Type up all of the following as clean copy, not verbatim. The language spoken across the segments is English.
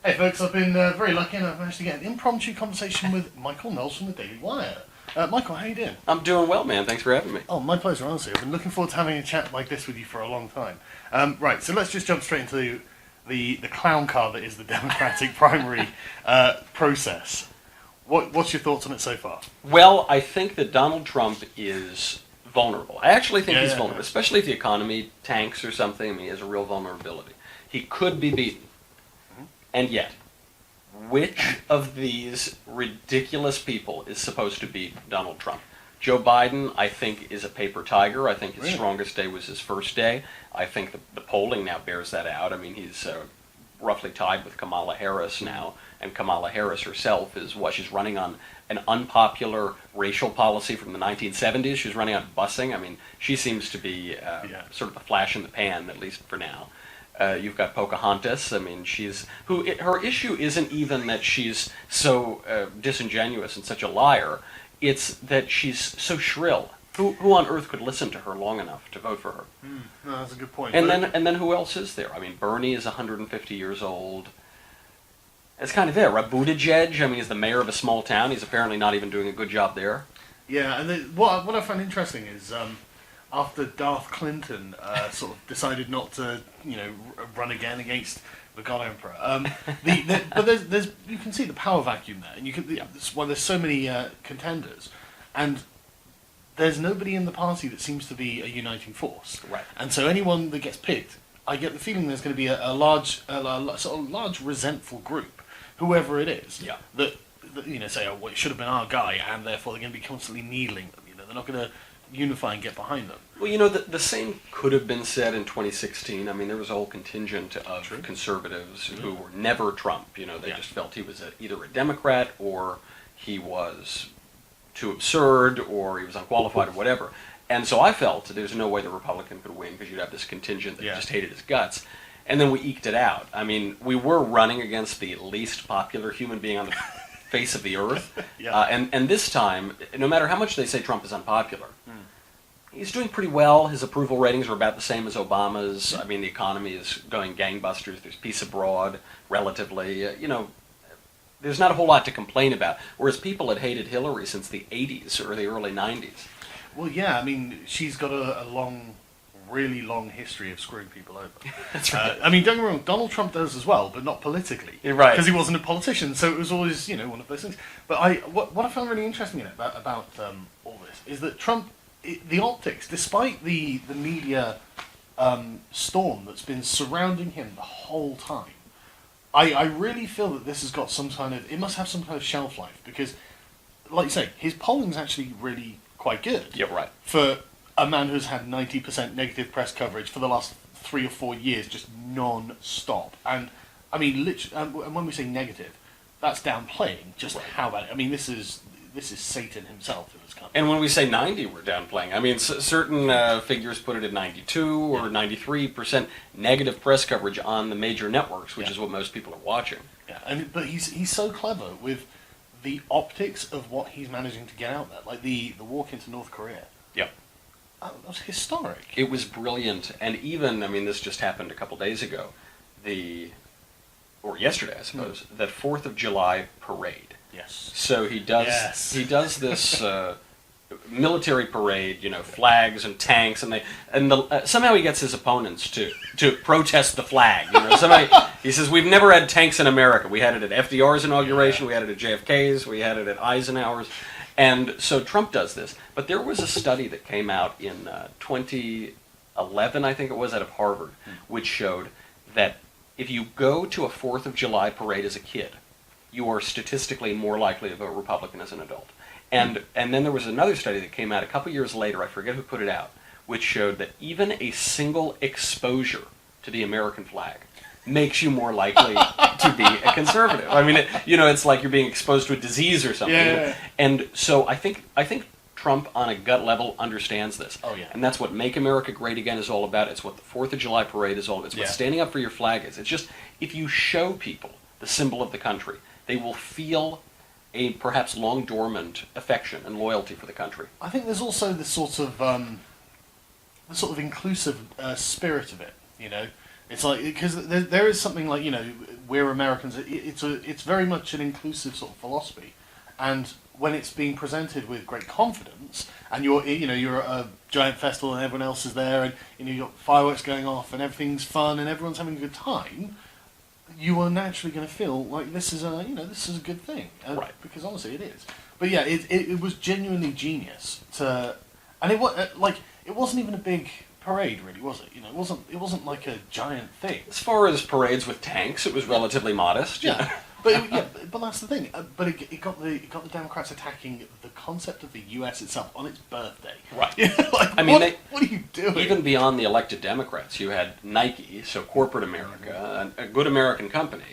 Hey folks, I've been very lucky and I've managed to get an impromptu conversation with Michael Knowles from the Daily Wire. Michael, how you doing? I'm doing well, man. Thanks for having me. Oh, my pleasure, honestly. I've been looking forward to having a chat like this with you for a long time. Right, so let's just jump straight into the clown car that is the Democratic primary process. What's your thoughts on it so far? Well, I think that Donald Trump is vulnerable. I actually think he's vulnerable, especially if the economy tanks or something. I mean, he has a real vulnerability. He could be beaten. And yet, which of these ridiculous people is supposed to beat Donald Trump? Joe Biden, I think, is a paper tiger. I think his strongest day was his first day. I think the polling now bears that out. I mean, he's roughly tied with Kamala Harris now, and Kamala Harris herself is she's running on an unpopular racial policy from the 1970s. She's running on busing. I mean, she seems to be sort of a flash in the pan, at least for now. You've got Pocahontas. I mean, her issue isn't even that she's so disingenuous and such a liar. It's that she's so shrill. Who on earth could listen to her long enough to vote for her? No, that's a good point. And then who else is there? I mean, Bernie is 150 years old. That's kind of it. Right? Buttigieg, I mean, he's the mayor of a small town. He's apparently not even doing a good job there. Yeah, and what I find interesting is after Darth Clinton sort of decided not to, run again against the God Emperor. But there's you can see the power vacuum there, and you can there's so many contenders, and there's nobody in the party that seems to be a uniting force. Right. And so anyone that gets picked, I get the feeling there's going to be a large resentful group, whoever it is, that say, oh, well, it should have been our guy, and therefore they're going to be constantly needling them. They're not going to unify and get behind them. Well, the same could have been said in 2016. I mean, there was a whole contingent of conservatives who were never Trump. They just felt he was either a Democrat or he was too absurd or he was unqualified or whatever. And so I felt there's no way the Republican could win because you'd have this contingent that just hated his guts. And then we eked it out. I mean, we were running against the least popular human being on the face of the earth. And this time, no matter how much they say Trump is unpopular, he's doing pretty well. His approval ratings are about the same as Obama's. I mean, the economy is going gangbusters. There's peace abroad, relatively. There's not a whole lot to complain about. Whereas people had hated Hillary since the 80s or the early 90s. Well, yeah, I mean, she's got a really long history of screwing people over. That's right. I mean, don't get me wrong, Donald Trump does as well, but not politically. Right. Because he wasn't a politician, so it was always, one of those things. But what I found really interesting about all this is that Trump, the optics, despite the media storm that's been surrounding him the whole time, I really feel that this has got it must have some kind of shelf life, because, like you say, his polling's actually really quite good. Yeah, right. For a man who's had 90% negative press coverage for the last 3 or 4 years, just non-stop. And, I mean, and when we say negative, that's downplaying just how bad. I mean, this is Satan himself who has come. And when we say 90, we're downplaying. I mean, certain figures put it at 92 or 93% negative press coverage on the major networks, which is what most people are watching. Yeah, but he's so clever with the optics of what he's managing to get out there, like the walk into North Korea. Yep. That was historic. It was brilliant, and even, I mean, this just happened a couple days ago, or yesterday, I suppose, the 4th of July parade. Yes. So he does this military parade, flags and tanks, and somehow he gets his opponents to protest the flag. Somehow he says, we've never had tanks in America. We had it at FDR's inauguration, we had it at JFK's, we had it at Eisenhower's. And so Trump does this. But there was a study that came out in 2011, I think it was, out of Harvard, which showed that if you go to a 4th of July parade as a kid, you are statistically more likely to vote Republican as an adult. And then there was another study that came out a couple years later, I forget who put it out, which showed that even a single exposure to the American flag makes you more likely to be a conservative. I mean, it's like you're being exposed to a disease or something. Yeah. And so I think Trump, on a gut level, understands this. Oh, yeah. And that's what Make America Great Again is all about. It's what the 4th of July parade is all about. It's what standing up for your flag is. It's just, if you show people the symbol of the country, they will feel a perhaps long dormant affection and loyalty for the country. I think there's also the sort of inclusive spirit of it. It's like, because there is something like, we're Americans. It's very much an inclusive sort of philosophy, and when it's being presented with great confidence, and you're at a giant festival and everyone else is there, and you've got fireworks going off and everything's fun and everyone's having a good time, you are naturally going to feel like this is a good thing, right? Because honestly, it is. But yeah, it was genuinely genius and it was it wasn't even a big parade, really, was it? It wasn't like a giant thing. As far as parades with tanks, it was relatively modest. Yeah, but that's the thing. But it got the Democrats attacking the concept of the U.S. itself on its birthday. Right. Like, I mean, what are you doing? Even beyond the elected Democrats, you had Nike, so corporate America, a good American company,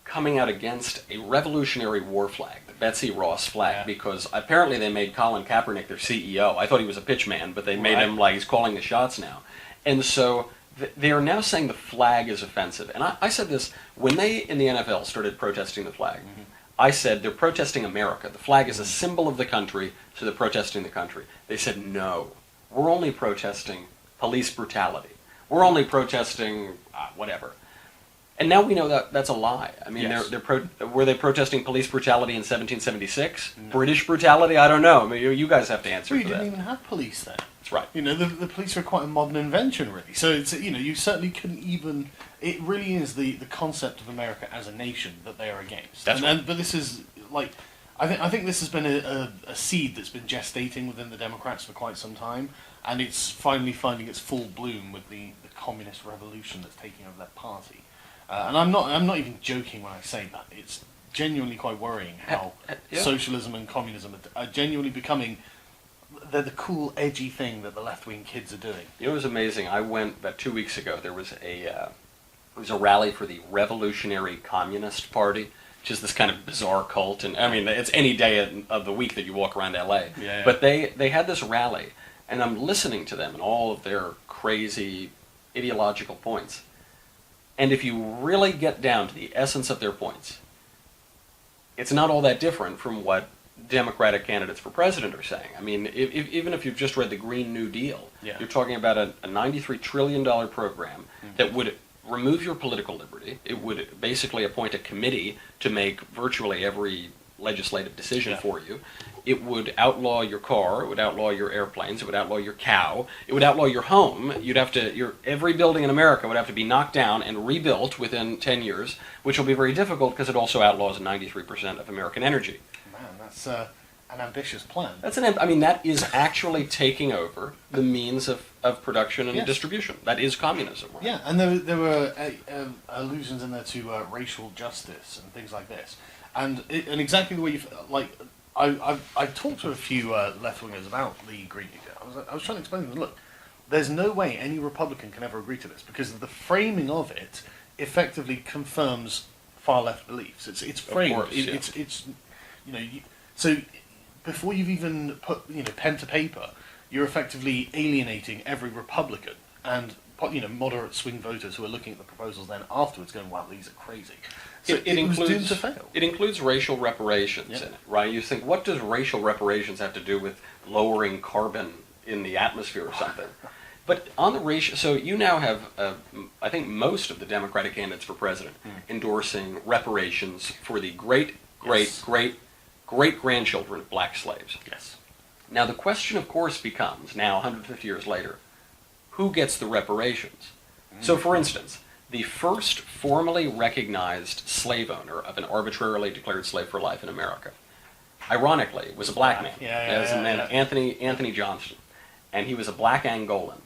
coming out against a Revolutionary War flag, the Betsy Ross flag, because apparently they made Colin Kaepernick their CEO. I thought he was a pitchman, but they made him like he's calling the shots now. And so they are now saying the flag is offensive. And I said this, when they in the NFL started protesting the flag, I said they're protesting America. The flag is a symbol of the country, so they're protesting the country. They said, no, we're only protesting police brutality. We're only protesting whatever. And now we know that that's a lie. I mean, were they protesting police brutality in 1776? No. British brutality? I don't know. I mean, you guys have to answer for that. You didn't even have police then. That's right. The police were quite a modern invention, really. So it's you certainly couldn't even. It really is the concept of America as a nation that they are against. That's right. But this is like, I think this has been a seed that's been gestating within the Democrats for quite some time, and it's finally finding its full bloom with the communist revolution that's taking over that party. And I'm not even joking when I say that. It's genuinely quite worrying how socialism and communism are genuinely becoming. They're the cool, edgy thing that the left-wing kids are doing. It was amazing. I went about 2 weeks ago. There was a rally for the Revolutionary Communist Party, which is this kind of bizarre cult. And I mean, it's any day of the week that you walk around LA. Yeah. But they had this rally, and I'm listening to them and all of their crazy ideological points. And if you really get down to the essence of their points, it's not all that different from what Democratic candidates for president are saying. I mean, even if you've just read the Green New Deal, you're talking about a $93 trillion program that would remove your political liberty. It would basically appoint a committee to make virtually every legislative decision for you. It would outlaw your car. It would outlaw your airplanes. It would outlaw your cow. It would outlaw your home. You'd have to. Every building in America would have to be knocked down and rebuilt within 10 years, which will be very difficult because it also outlaws 93% of American energy. Man, that's an ambitious plan. That is actually taking over the means of production and distribution. That is communism. Right? Yeah, and there were allusions in there to racial justice and things like this. And exactly the way you like, I've talked to a few left wingers about the Green New Deal. I was trying to explain to them, look, there's no way any Republican can ever agree to this because the framing of it effectively confirms far left beliefs. It's framed. Of course, it's so before you've even put pen to paper, you're effectively alienating every Republican and moderate swing voters who are looking at the proposals then afterwards going, wow, these are crazy. So it was doomed to fail. It includes racial reparations in it, right? You think, what does racial reparations have to do with lowering carbon in the atmosphere or something? But on the racial, so you now have, I think most of the Democratic candidates for president endorsing reparations for the great-grandchildren of black slaves. Yes. Now the question, of course, becomes, now 150 years later, who gets the reparations? So, for instance, the first formally recognized slave owner of an arbitrarily declared slave for life in America, ironically, was a black man. It was a man, Anthony Johnston, and he was a black Angolan.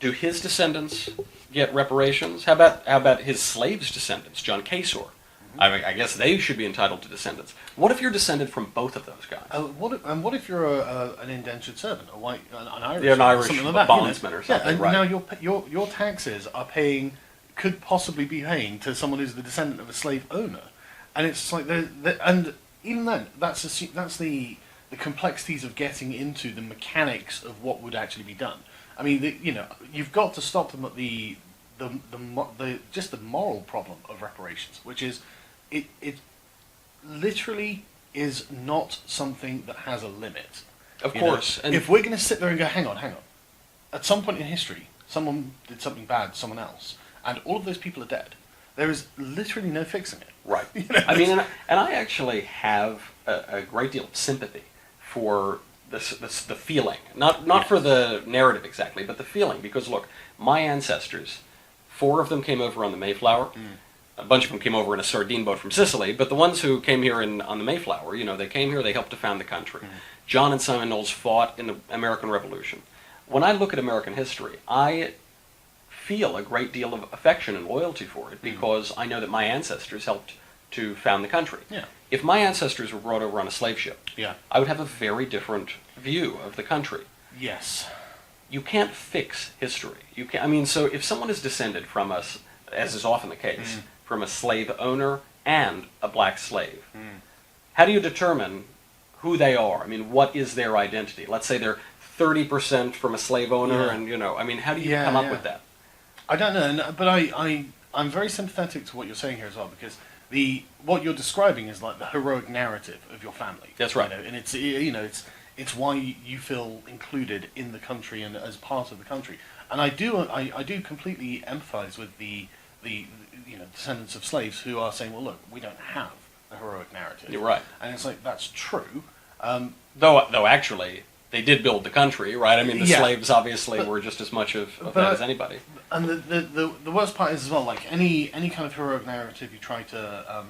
Do his descendants get reparations? How about his slaves' descendants, John Kasor? I guess they should be entitled to descendants. What if you're descended from both of those guys? What if you're an indentured servant, an Irish, an Irish something like that, bondsman or something? Yeah, and right. now your taxes are could possibly be paying to someone who's the descendant of a slave owner, and it's like and even then that's the complexities of getting into the mechanics of what would actually be done. I mean, you've got to stop them at the moral problem of reparations, which is it literally is not something that has a limit. Of course. And if we're going to sit there and go, hang on, at some point in history, someone did something bad to someone else, and all of those people are dead. There is literally no fixing it. Right. You know, I mean, and I actually have a great deal of sympathy for the feeling, not for the narrative exactly, but the feeling. Because look, my ancestors, 4 of them came over on the Mayflower. A bunch of them came over in a sardine boat from Sicily, but the ones who came here on the Mayflower, they came here, they helped to found the country. John and Simon Knowles fought in the American Revolution. When I look at American history, I feel a great deal of affection and loyalty for it because I know that my ancestors helped to found the country. Yeah. If my ancestors were brought over on a slave ship, Yeah. I would have a very different view of the country. Yes. You can't fix history. You can. I mean, so if someone is descended from us, as is often the case, from a slave owner and a black slave, how do you determine who they are? I mean, what is their identity? Let's say they're 30% from a slave owner, and I mean, how do you come up with that? I don't know, but I'm very sympathetic to what you're saying here as well, because what you're describing is like the heroic narrative of your family. That's right. And it's why you feel included in the country and as part of the country. And I do completely empathise with the descendants of slaves who are saying, well, look, we don't have a heroic narrative. You're right. And it's like, that's true. Though actually, they did build the country, right? I mean, the Yeah. slaves obviously were just as much of that as anybody. And the worst part is as well, like any kind of heroic narrative you try to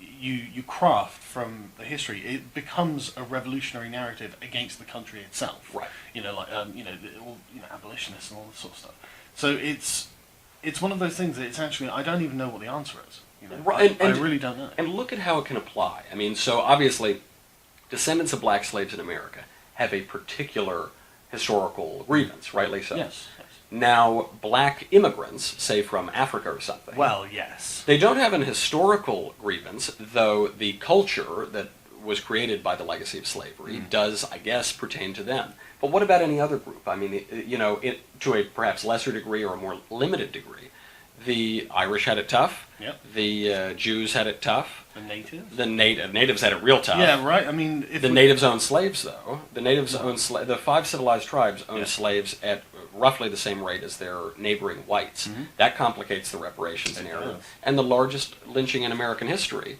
you craft from the history, it becomes a revolutionary narrative against the country itself. Right. Abolitionists and all this sort of stuff. So it's one of those things that it's actually, I don't even know what the answer is. Right. I really don't know. And look at how it can apply. I mean, so obviously, descendants of black slaves in America have a particular historical grievance, rightly so. Yes. Now, black immigrants, say from Africa or something, Well, yes. they don't have an historical grievance, though the culture that was created by the legacy of slavery does, I guess, pertain to them. But what about any other group? I mean, to a perhaps lesser degree or a more limited degree, the Irish had it tough. Yep. The Jews had it tough. The natives? The natives had it real tough. Yeah, right. I mean, The natives owned slaves, though. The natives owned the 5 civilized tribes owned slaves at roughly the same rate as their neighboring whites. That complicates the reparations narrative. does. And the largest lynching in American history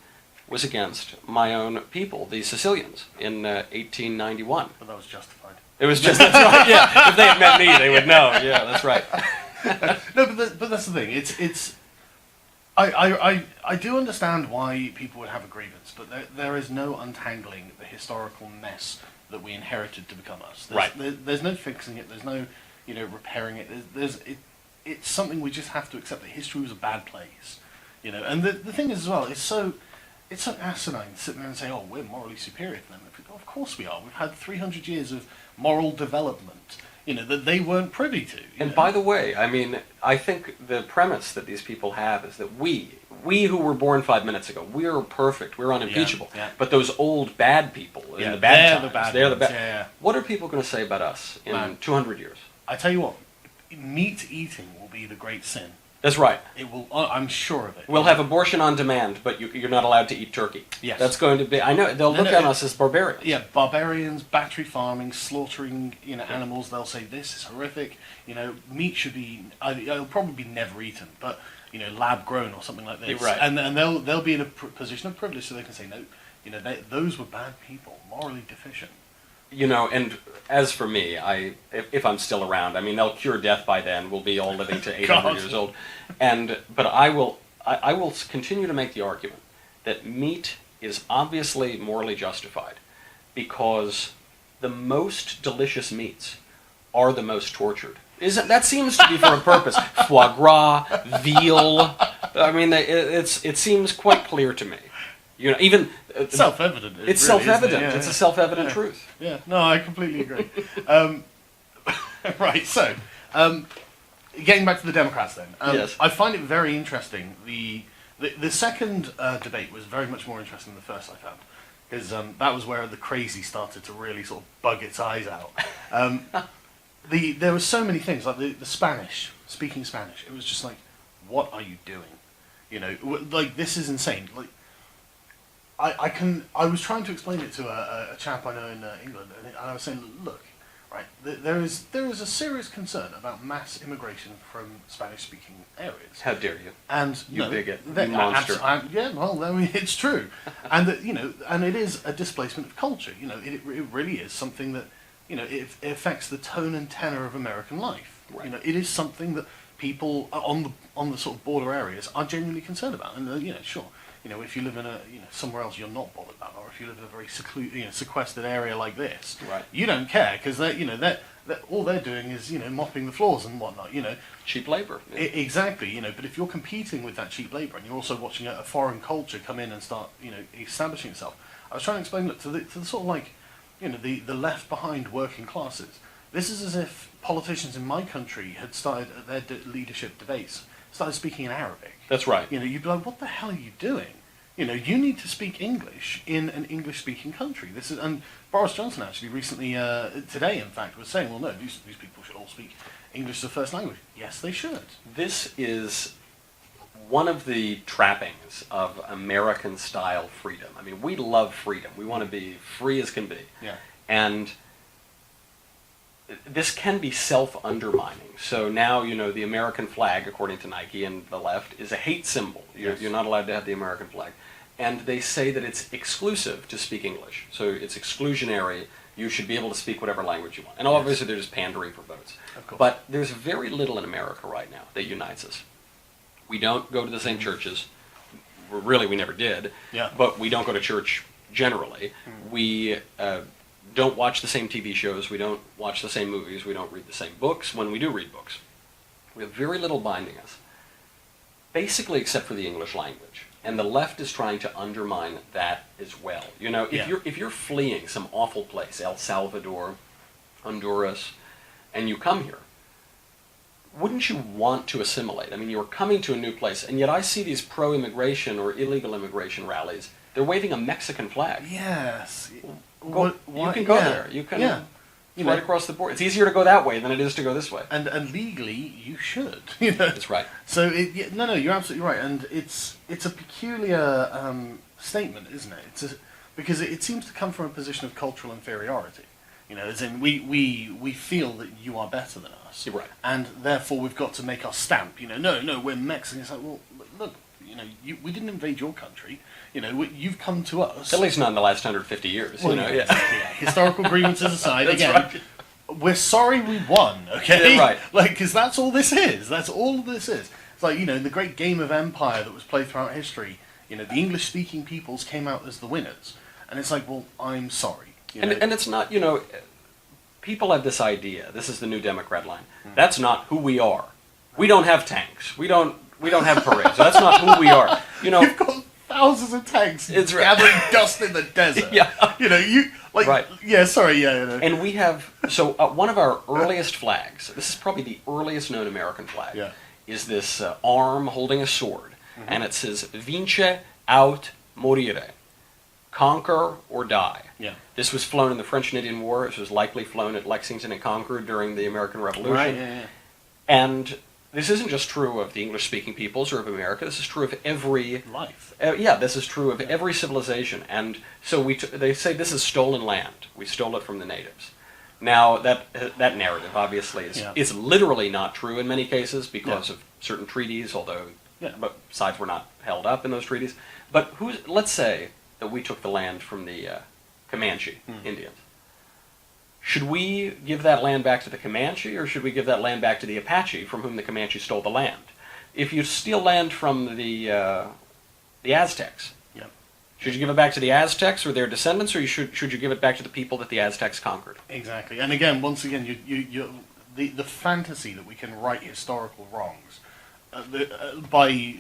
was against my own people, the Sicilians, in 1891. But that was justified. It was just, that's right, yeah. If they had met me, they would know. Yeah, that's right. No, but that's the thing. I do understand why people would have a grievance, but there is no untangling the historical mess that we inherited to become us. There's no fixing it. There's no repairing it. It's something we just have to accept that history was a bad place. And the thing is as well, it's so asinine to sit there and say, oh, we're morally superior to them. Of course we are. We've had 300 years of moral development, that they weren't privy to. And by the way, I mean, I think the premise that these people have is that we who were born 5 minutes ago, we're perfect, we're unimpeachable. Yeah. But those old bad people in the bad times, they're the bad. Yeah. What are people going to say about us in 200 years? I tell you what, meat eating will be the great sin. That's right. It will. I'm sure of it. We'll have abortion on demand, but you're not allowed to eat turkey. Yes. That's going to be. I know they'll look at us as barbarians. Yeah, barbarians, battery farming, slaughtering animals. They'll say this is horrific. Meat should be. It'll probably be never eaten, but lab grown or something like this. Right. And they'll be in a position of privilege, so they can say no. Those were bad people, morally deficient. And as for me, if I'm still around, I mean, they'll cure death by then. We'll be all living to 800 years old. But I will continue to make the argument that meat is obviously morally justified because the most delicious meats are the most tortured. That seems to be for a purpose. Foie gras, veal. I mean, it seems quite clear to me. Even It's self-evident. It's self-evident. It's a self-evident truth. Yeah. No, I completely agree. Right. So, getting back to the Democrats, then. Yes. I find it very interesting. The second debate was very much more interesting than the first, I found, because that was where the crazy started to really sort of bug its eyes out. There were so many things, like the Spanish, speaking Spanish. It was just like, what are you doing? Like, this is insane. Like, I was trying to explain it to a chap I know in England, and I was saying, look, right, there is a serious concern about mass immigration from Spanish-speaking areas. How dare you? And You bigot, you monster. Yeah, well, I mean, it's true, and that, and it is a displacement of culture. It really is something that, it affects the tone and tenor of American life. Right. It is something that people on the sort of border areas are genuinely concerned about, and sure. If you live in somewhere else you're not bothered about, or if you live in a very sequestered area like this, right, you don't care because they're all they're doing is mopping the floors and whatnot. Cheap labor. Yeah. Exactly. But if you're competing with that cheap labor and you're also watching a foreign culture come in and start establishing itself, I was trying to explain to the sort of like the left behind working classes. This is as if politicians in my country had started at their leadership debates started speaking in Arabic. That's right. You'd be like, what the hell are you doing? You need to speak English in an English-speaking country. And Boris Johnson actually recently, today in fact, was saying, well, no, these people should all speak English as a first language. Yes, they should. This is one of the trappings of American-style freedom. I mean, we love freedom. We want to be free as can be. Yeah. And this can be self-undermining. So now, the American flag, according to Nike and the left, is a hate symbol. You're not allowed to have the American flag. And they say that it's exclusive to speak English. So it's exclusionary. You should be able to speak whatever language you want. And obviously they're just pandering for votes. Of course. But there's very little in America right now that unites us. We don't go to the same churches. Really, we never did. Yeah. But we don't go to church generally. We don't watch the same TV shows, we don't watch the same movies, we don't read the same books when we do read books. We have very little binding us, basically except for the English language. And the left is trying to undermine that as well. If you're fleeing some awful place, El Salvador, Honduras, and you come here, wouldn't you want to assimilate? I mean, you're coming to a new place, and yet I see these pro-immigration or illegal immigration rallies. They're waving a Mexican flag. Yes. You can go there. You can right across the board. It's easier to go that way than it is to go this way. And legally, you should. That's right. So no, you're absolutely right, and it's a peculiar statement, isn't it? Because it seems to come from a position of cultural inferiority. As in we feel that you are better than us, You're right, and therefore we've got to make our stamp. No, we're Mexican. It's like, well, look, we didn't invade your country. You've come to us. at least not in the last 150 years. Well, historical grievances aside, That's again, right. we're sorry we won, okay? Yeah, right. Because that's all this is. That's all this is. It's like, the great game of empire that was played throughout history, the English-speaking peoples came out as the winners. And it's like, well, I'm sorry. And it's not, people have this idea, this is the new Democrat line, that's not who we are. We don't have tanks. We don't have parades. That's not who we are. You've got thousands of tanks gathering dust in the desert. Yeah. Right. Yeah, sorry, And we have, one of our earliest flags, this is probably the earliest known American flag, is this arm holding a sword, and it says, Vince aut morire, conquer or die. Yeah. This was flown in the French and Indian War. This was likely flown at Lexington and Concord during the American Revolution. Right, yeah. And this isn't just true of the English-speaking peoples or of America. This is true of every life. This is true of every civilization. And so they say this is stolen land. We stole it from the natives. Now that narrative obviously is literally not true in many cases because of certain treaties, although sides were not held up in those treaties. But let's say that we took the land from the Comanche Indians. Should we give that land back to the Comanche, or should we give that land back to the Apache, from whom the Comanche stole the land? If you steal land from the Aztecs, should you give it back to the Aztecs or their descendants, or should you give it back to the people that the Aztecs conquered? Exactly. And again, once again, the fantasy that we can right historical wrongs by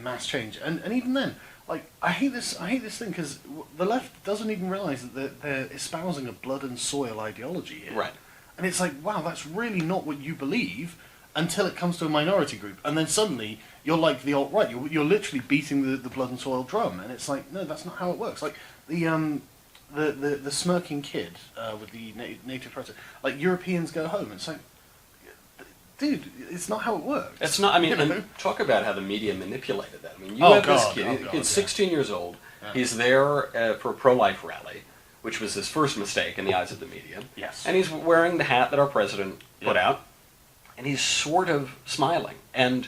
mass change, and even then. Like, I hate this thing because the left doesn't even realize that they're espousing a blood and soil ideology here. Right. And it's like, wow, that's really not what you believe until it comes to a minority group. And then suddenly you're like the alt-right. You're literally beating the blood and soil drum. And it's like, no, that's not how it works. Like, the smirking kid with the native protest. Like, Europeans go home. It's like, dude, it's not how it works. It's not. I mean, and talk about how the media manipulated that. I mean, you have this kid. He's 16 years old. Yeah. He's there for a pro-life rally. which was his first mistake in the eyes of the media. Yes. And he's wearing the hat that our president put out, and he's sort of smiling. And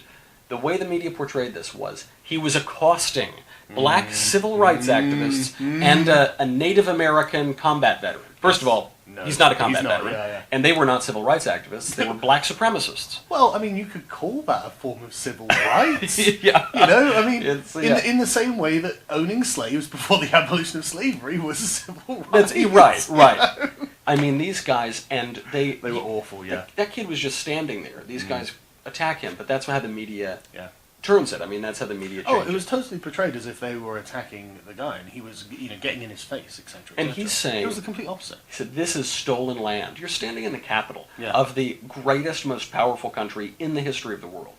the way the media portrayed this was he was accosting black civil rights activists and a Native American combat veteran. First of all, he's not a combat veteran, and they were not civil rights activists. They were black supremacists. Well, I mean, you could call that a form of civil rights. Yeah. You know, I mean, in the same way that owning slaves before the abolition of slavery was a civil right. Right. I mean, these guys, and they were awful, yeah. That kid was just standing there. These guys attack him, but that's how the media turns it. I mean, that's how the media changes. Oh, it was totally portrayed as if they were attacking the guy, and he was, getting in his face, etc. And he's saying... It was the complete opposite. He said, this is stolen land. You're standing in the capital of the greatest, most powerful country in the history of the world.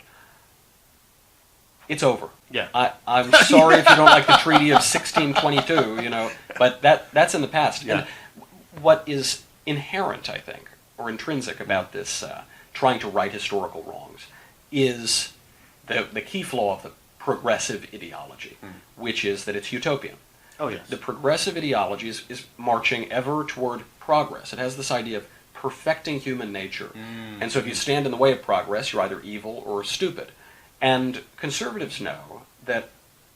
It's over. Yeah. I'm sorry if you don't like the Treaty of 1622, but that's in the past. Yeah. And what is inherent, I think, or intrinsic about this trying to right historical wrongs is the key flaw of the progressive ideology, which is that it's utopian. Oh, yes. The progressive ideology is marching ever toward progress. It has this idea of perfecting human nature. And so if you stand in the way of progress, you're either evil or stupid. And conservatives know that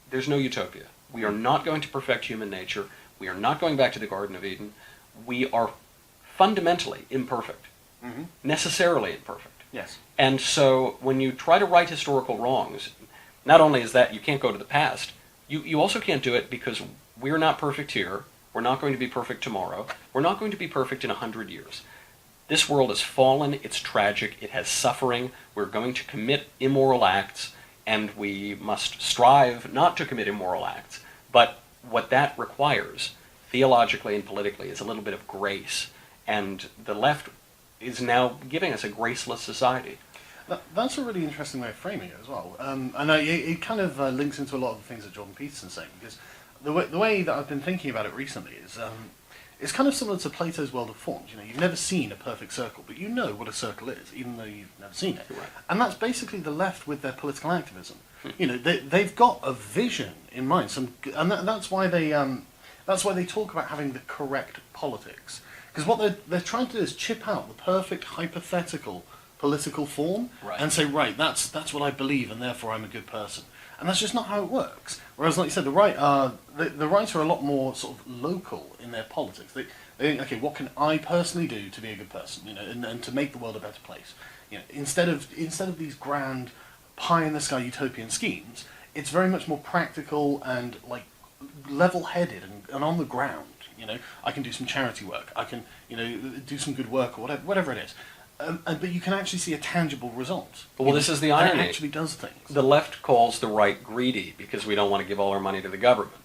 there's no utopia. We are not going to perfect human nature. We are not going back to the Garden of Eden. We are fundamentally imperfect, necessarily imperfect. Yes. And so when you try to right historical wrongs, not only is that you can't go to the past, you also can't do it because we're not perfect here. We're not going to be perfect tomorrow. We're not going to be perfect in 100 years. This world has fallen. It's tragic. It has suffering. We're going to commit immoral acts, and we must strive not to commit immoral acts. But what that requires, theologically and politically, is a little bit of grace. And the left is now giving us a graceless society. That's a really interesting way of framing it as well. And it kind of links into a lot of the things that Jordan Peterson's saying, because the way that I've been thinking about it recently is it's kind of similar to Plato's world of forms. You've never seen a perfect circle, but you know what a circle is, even though you've never seen it. Right. And that's basically the left with their political activism. They've got a vision in mind, and that's why they talk about having the correct politics. Because what they're trying to do is chip out the perfect hypothetical political form and say, right, that's what I believe, and therefore I'm a good person. And that's just not how it works. Whereas, like you said, the right are a lot more sort of local in their politics. They think, okay, what can I personally do to be a good person, and to make the world a better place? Instead of these grand pie-in-the-sky utopian schemes, it's very much more practical and like level-headed and on the ground. I can do some charity work. I can, do some good work or whatever it is. But you can actually see a tangible result. Well, this is the irony. And it actually does things. The left calls the right greedy because we don't want to give all our money to the government.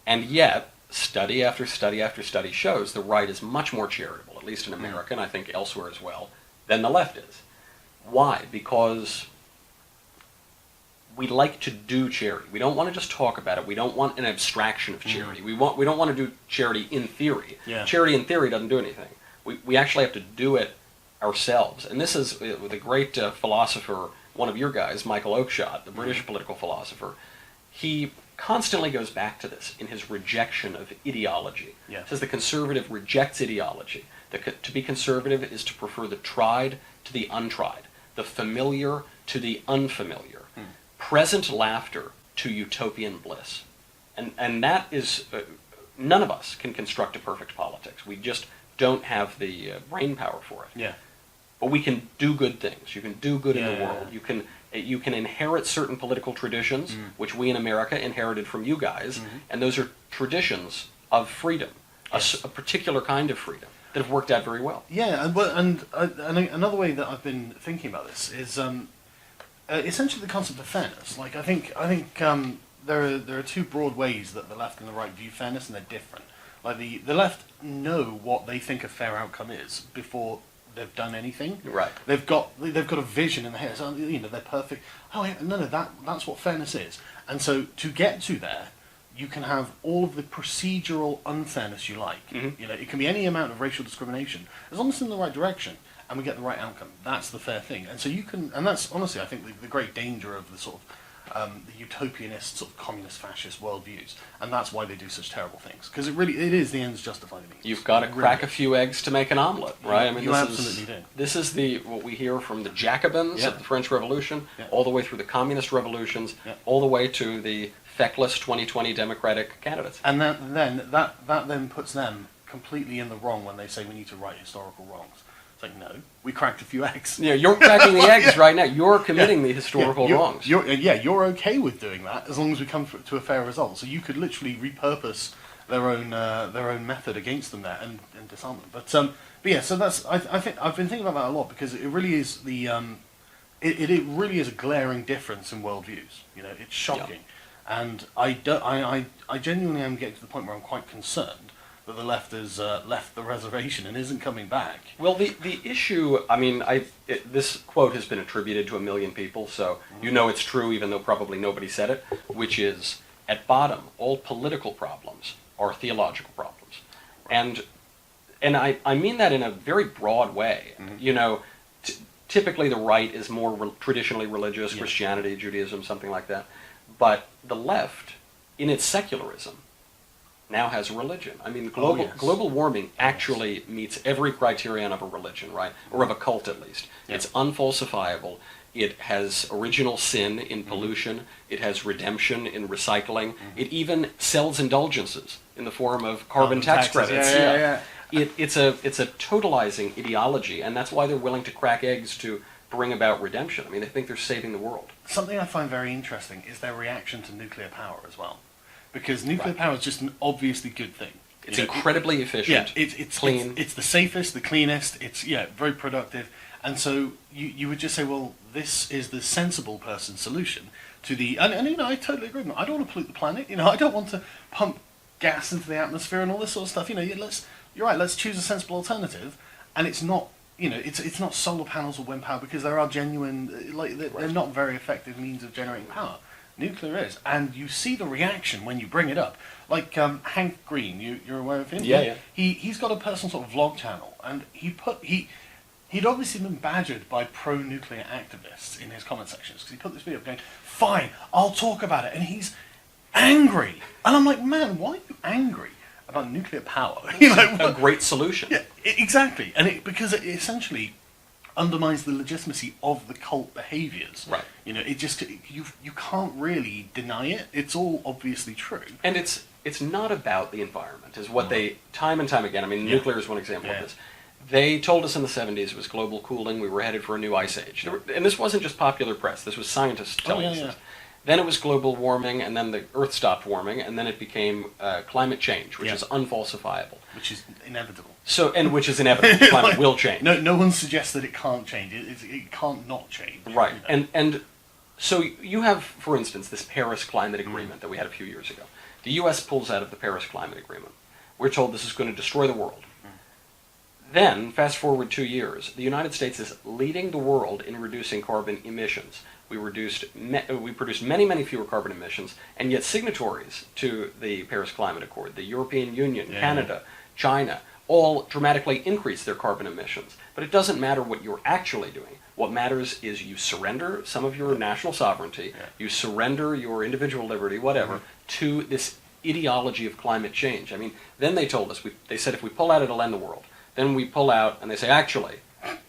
And yet, study after study after study shows the right is much more charitable, at least in America, and I think elsewhere as well, than the left is. Why? Because we like to do charity. We don't want to just talk about it. We don't want an abstraction of charity. We don't want to do charity in theory. Yeah. Charity in theory doesn't do anything. We actually have to do it ourselves. And this is the great philosopher, one of your guys, Michael Oakeshott, the British political philosopher. He constantly goes back to this in his rejection of ideology. Yeah. He says the conservative rejects ideology. To be conservative is to prefer the tried to the untried, the familiar to the unfamiliar, present laughter to utopian bliss. And that is, none of us can construct a perfect politics. We just don't have the brain power for it. Yeah. But we can do good things. You can do good in the Yeah. world. You can inherit certain political traditions, which we in America inherited from you guys, and those are traditions of freedom, a particular kind of freedom that have worked out very well. Yeah, and another way that I've been thinking about this is essentially the concept of fairness. Like I think there are two broad ways that the left and the right view fairness, and they're different. Like the left know what they think a fair outcome is before they've done anything. Right. They've got a vision in their head. So, they're perfect. Oh, yeah, no, that's what fairness is. And so to get to there, you can have all of the procedural unfairness you like. It can be any amount of racial discrimination as long as it's in the right direction and we get the right outcome. That's the fair thing. And so you can, and that's honestly, I think, the great danger of the sort the utopianist sort of communist fascist worldviews, and that's why they do such terrible things. Because it is the ends justify the means. You've got to crack a few eggs to make an omelet, right? I mean, you absolutely do. This is what we hear from the Jacobins of the French Revolution, all the way through the communist revolutions, all the way to the feckless 2020 Democratic candidates. And that then puts them completely in the wrong when they say we need to right historical wrongs. It's like, no, we cracked a few eggs. Yeah, you're cracking the eggs right now. You're committing the historical wrongs. You're okay with doing that as long as we come to a fair result. So you could literally repurpose their own method against them there and disarm them. But yeah, so that's I think I've been thinking about that a lot because it really is it really is a glaring difference in worldviews. You know, it's shocking, and I genuinely am getting to the point where I'm quite concerned that the left has left the reservation and isn't coming back. Well, the issue, I mean, this quote has been attributed to 1 million people, so you know it's true even though probably nobody said it, which is, at bottom, all political problems are theological problems. And I mean that in a very broad way. You know, typically the right is more traditionally religious, Christianity, Judaism, something like that. But the left, in its secularism, now has a religion. I mean, global warming actually meets every criterion of a religion, right? Or of a cult, at least. It's unfalsifiable. It has original sin in pollution. It has redemption in recycling. It even sells indulgences in the form of carbon tax credits. It's a totalizing ideology, and that's why they're willing to crack eggs to bring about redemption. I mean, they think they're saving the world. Something I find very interesting is their reaction to nuclear power as well. Because nuclear power is just an obviously good thing. It's incredibly efficient. It's clean. It's the safest, the cleanest. It's very productive. And so you would just say, well, this is the sensible person's solution to the. And you know, I totally agree with them. I don't want to pollute the planet. You know, I don't want to pump gas into the atmosphere and all this sort of stuff. You know, you're right. Let's choose a sensible alternative. And it's not. You know, it's not solar panels or wind power because there are genuine, they're not very effective means of generating power. Nuclear is, and you see the reaction when you bring it up. Like Hank Green, you're aware of him? Yeah. He's got a personal sort of vlog channel, and he'd obviously been badgered by pro-nuclear activists in his comment sections because he put this video up going, "Fine, I'll talk about it," and he's angry, and I'm like, man, why are you angry about nuclear power? You know, a great solution. Yeah, exactly, and because it essentially undermines the legitimacy of the cult behaviors. Right. You know, it just you can't really deny it. It's all obviously true. And it's not about the environment, is what they time and time again. I mean, nuclear is one example of this. They told us in the 70s it was global cooling. We were headed for a new ice age, and this wasn't just popular press. This was scientists telling us this. Then it was global warming, and then the Earth stopped warming, and then it became climate change, which is unfalsifiable. Which is inevitable. Which is inevitable. Climate will change. No one suggests that it can't change. It can't not change. Right. You know? And so you have, for instance, this Paris Climate Agreement that we had a few years ago. The U.S. pulls out of the Paris Climate Agreement. We're told this is going to destroy the world. Then, fast forward 2 years, the United States is leading the world in reducing carbon emissions. We produced many, many fewer carbon emissions, and yet signatories to the Paris Climate Accord, the European Union, Canada, China, all dramatically increase their carbon emissions. But it doesn't matter what you're actually doing. What matters is you surrender some of your national sovereignty, you surrender your individual liberty, whatever, to this ideology of climate change. I mean, then they told us, they said if we pull out, it'll end the world. Then we pull out, and they say, actually,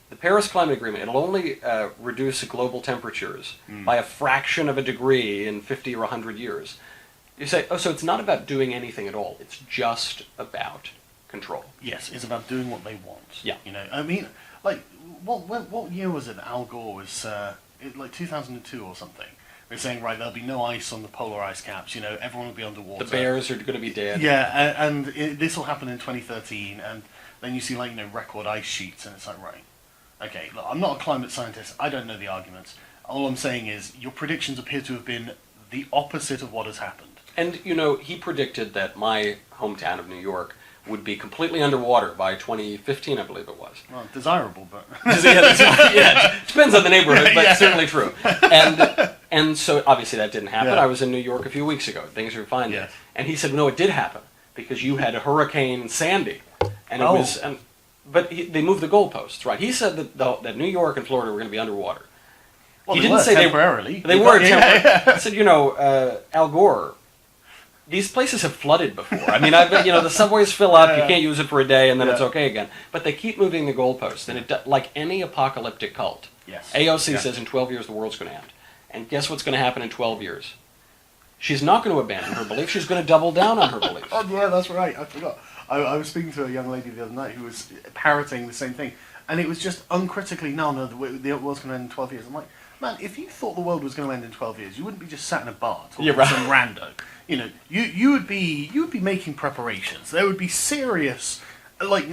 the Paris Climate Agreement, it'll only reduce global temperatures by a fraction of a degree in 50 or 100 years. You say, oh, so it's not about doing anything at all. It's just about control. Yes, it's about doing what they want. Yeah. You know, I mean, like, what year was it? Al Gore was, like 2002 or something. They're saying, right, there'll be no ice on the polar ice caps. You know, everyone will be underwater. The bears are going to be dead. Yeah, and this will happen in 2013, and then you see, like, you know, record ice sheets, and it's like, right, okay, look, I'm not a climate scientist. I don't know the arguments. All I'm saying is your predictions appear to have been the opposite of what has happened. And, you know, he predicted that my hometown of New York would be completely underwater by 2015, I believe it was. Well, desirable, but... yeah, depends on the neighborhood, but certainly true. And so, obviously, that didn't happen. I was in New York a few weeks ago. Things were fine there. And he said, no, it did happen, because you had Hurricane Sandy. And it was... But they moved the goalposts, right? He said that New York and Florida were going to be underwater. Well, He they didn't were say temporarily. They were temporarily. He said, Al Gore, these places have flooded before. I mean, the subways fill up, you can't use it for a day, and then it's okay again. But they keep moving the goalposts, and like any apocalyptic cult, Yes. AOC says in 12 years the world's going to end. And guess what's going to happen in 12 years? She's not going to abandon her belief, she's going to double down on her belief. Oh, yeah, that's right, I forgot. I was speaking to a young lady the other night who was parroting the same thing, and it was just uncritically, no, the world's going to end in 12 years. I'm like, man, if you thought the world was going to end in 12 years, you wouldn't be just sat in a bar talking to some rando. You would be making preparations. There would be serious, like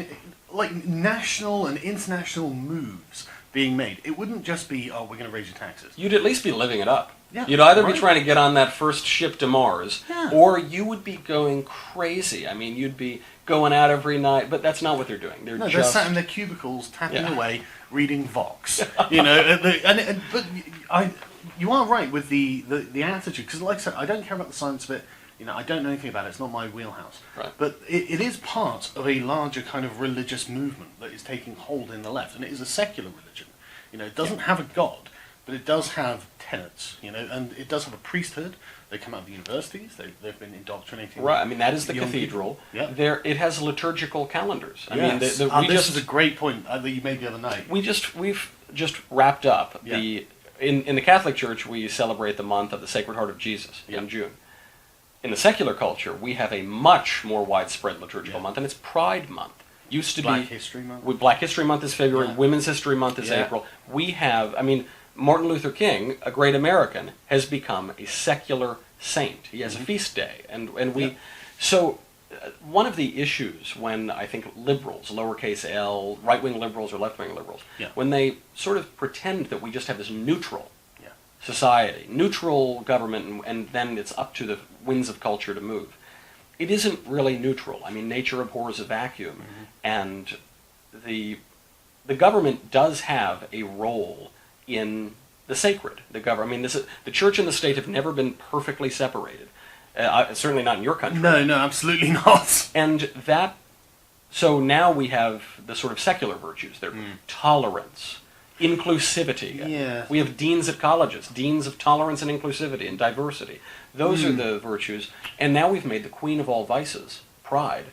national and international moves being made. It wouldn't just be, oh, we're going to raise your taxes. You'd at least be living it up. Yeah, You'd either be trying to get on that first ship to Mars, Yeah. or you would be going crazy. I mean, you'd be going out every night, but that's not what they're doing. They're sat in their cubicles, tapping away, reading Vox. You are right with the attitude, because like I said, I don't care about the science of it. I don't know anything about it. It's not my wheelhouse. Right. But it is part of a larger kind of religious movement that is taking hold in the left, and it is a secular religion. It doesn't have a god, but it does have tenets. And it does have a priesthood. They come out of the universities. They've been indoctrinating. Right. I mean, that is the young cathedral. people. Yeah. It has liturgical calendars. I mean, Yes. This is a great point that you made the other night. we've just wrapped up Yeah. in the Catholic Church, we celebrate the month of the Sacred Heart of Jesus in June. In the secular culture, we have a much more widespread liturgical month, and it's Pride Month. Used to Black be History Month. Black History Month is February. Yeah. Women's History Month is Yeah. April. We have, Martin Luther King, a great American, has become a secular saint. He has a feast day, and we. Yeah. So, one of the issues when I think liberals, lowercase l, right-wing liberals or left-wing liberals, when they sort of pretend that we just have this neutral society, neutral government, and then it's up to the winds of culture to move. It isn't really neutral. I mean, nature abhors a vacuum, and the government does have a role in the sacred. The church and the state have never been perfectly separated. Certainly not in your country. No, absolutely not. And so now we have the sort of secular virtues. They're tolerance, inclusivity. Yeah. We have deans at colleges, deans of tolerance and inclusivity and diversity. Those are the virtues. And now we've made the queen of all vices, pride,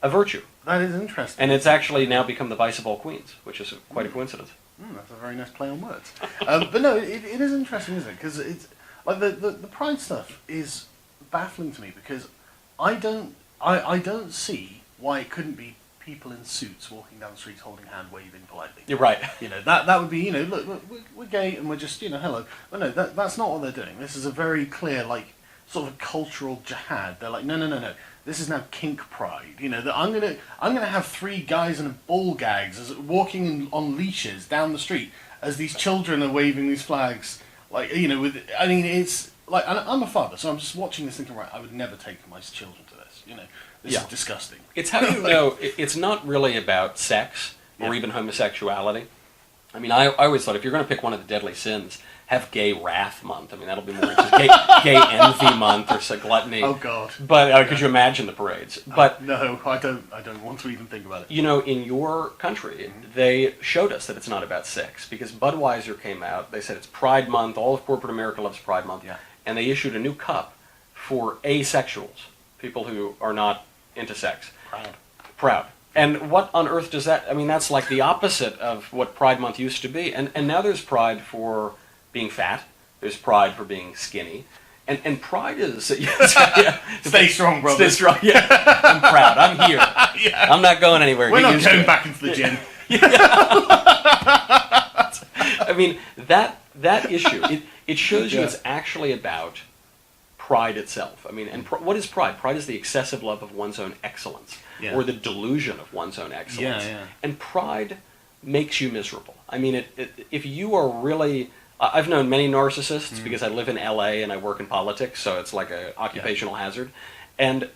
a virtue. That is interesting. And it's actually now become the vice of all queens, which is quite a coincidence. That's a very nice play on words. But no, it is interesting, isn't it? Because it's like the pride stuff is baffling to me, because I don't see why it couldn't be people in suits walking down the streets holding hand, waving politely. You're right. That would be, look, we're gay and we're just, hello. But no, that's not what they're doing. This is a very clear, like, sort of cultural jihad. They're like, no. This is now kink pride. That I'm gonna have 3 guys in ball gags walking on leashes down the street as these children are waving these flags. Like, it's like, I'm a father, so I'm just watching this thinking, right, I would never take my children to this. This is disgusting. It's how you know, it's not really about sex or even homosexuality. I mean, I always thought if you're going to pick one of the deadly sins, have Gay Wrath Month. I mean, that'll be more interesting. Gay Envy Month or gluttony. Oh, God. But could you imagine the parades? But no, I don't want to even think about it. In your country, they showed us that it's not about sex, because Budweiser came out. They said it's Pride Month. All of corporate America loves Pride Month. Yeah. And they issued a new cup for asexuals, people who are not into sex. Proud. And what on earth does that... I mean, that's like the opposite of what Pride Month used to be. And now there's pride for being fat. There's pride for being skinny. And pride is... Stay strong, brother. Stay strong, yeah. I'm proud. I'm here. Yeah. I'm not going anywhere. We're not going back into the gym. I mean, that issue, it shows you it's actually about pride itself. I mean, and what is pride? Pride is the excessive love of one's own excellence, or the delusion of one's own excellence. And pride makes you miserable. I mean, if you are really... I've known many narcissists because I live in LA and I work in politics, so it's like an occupational hazard. And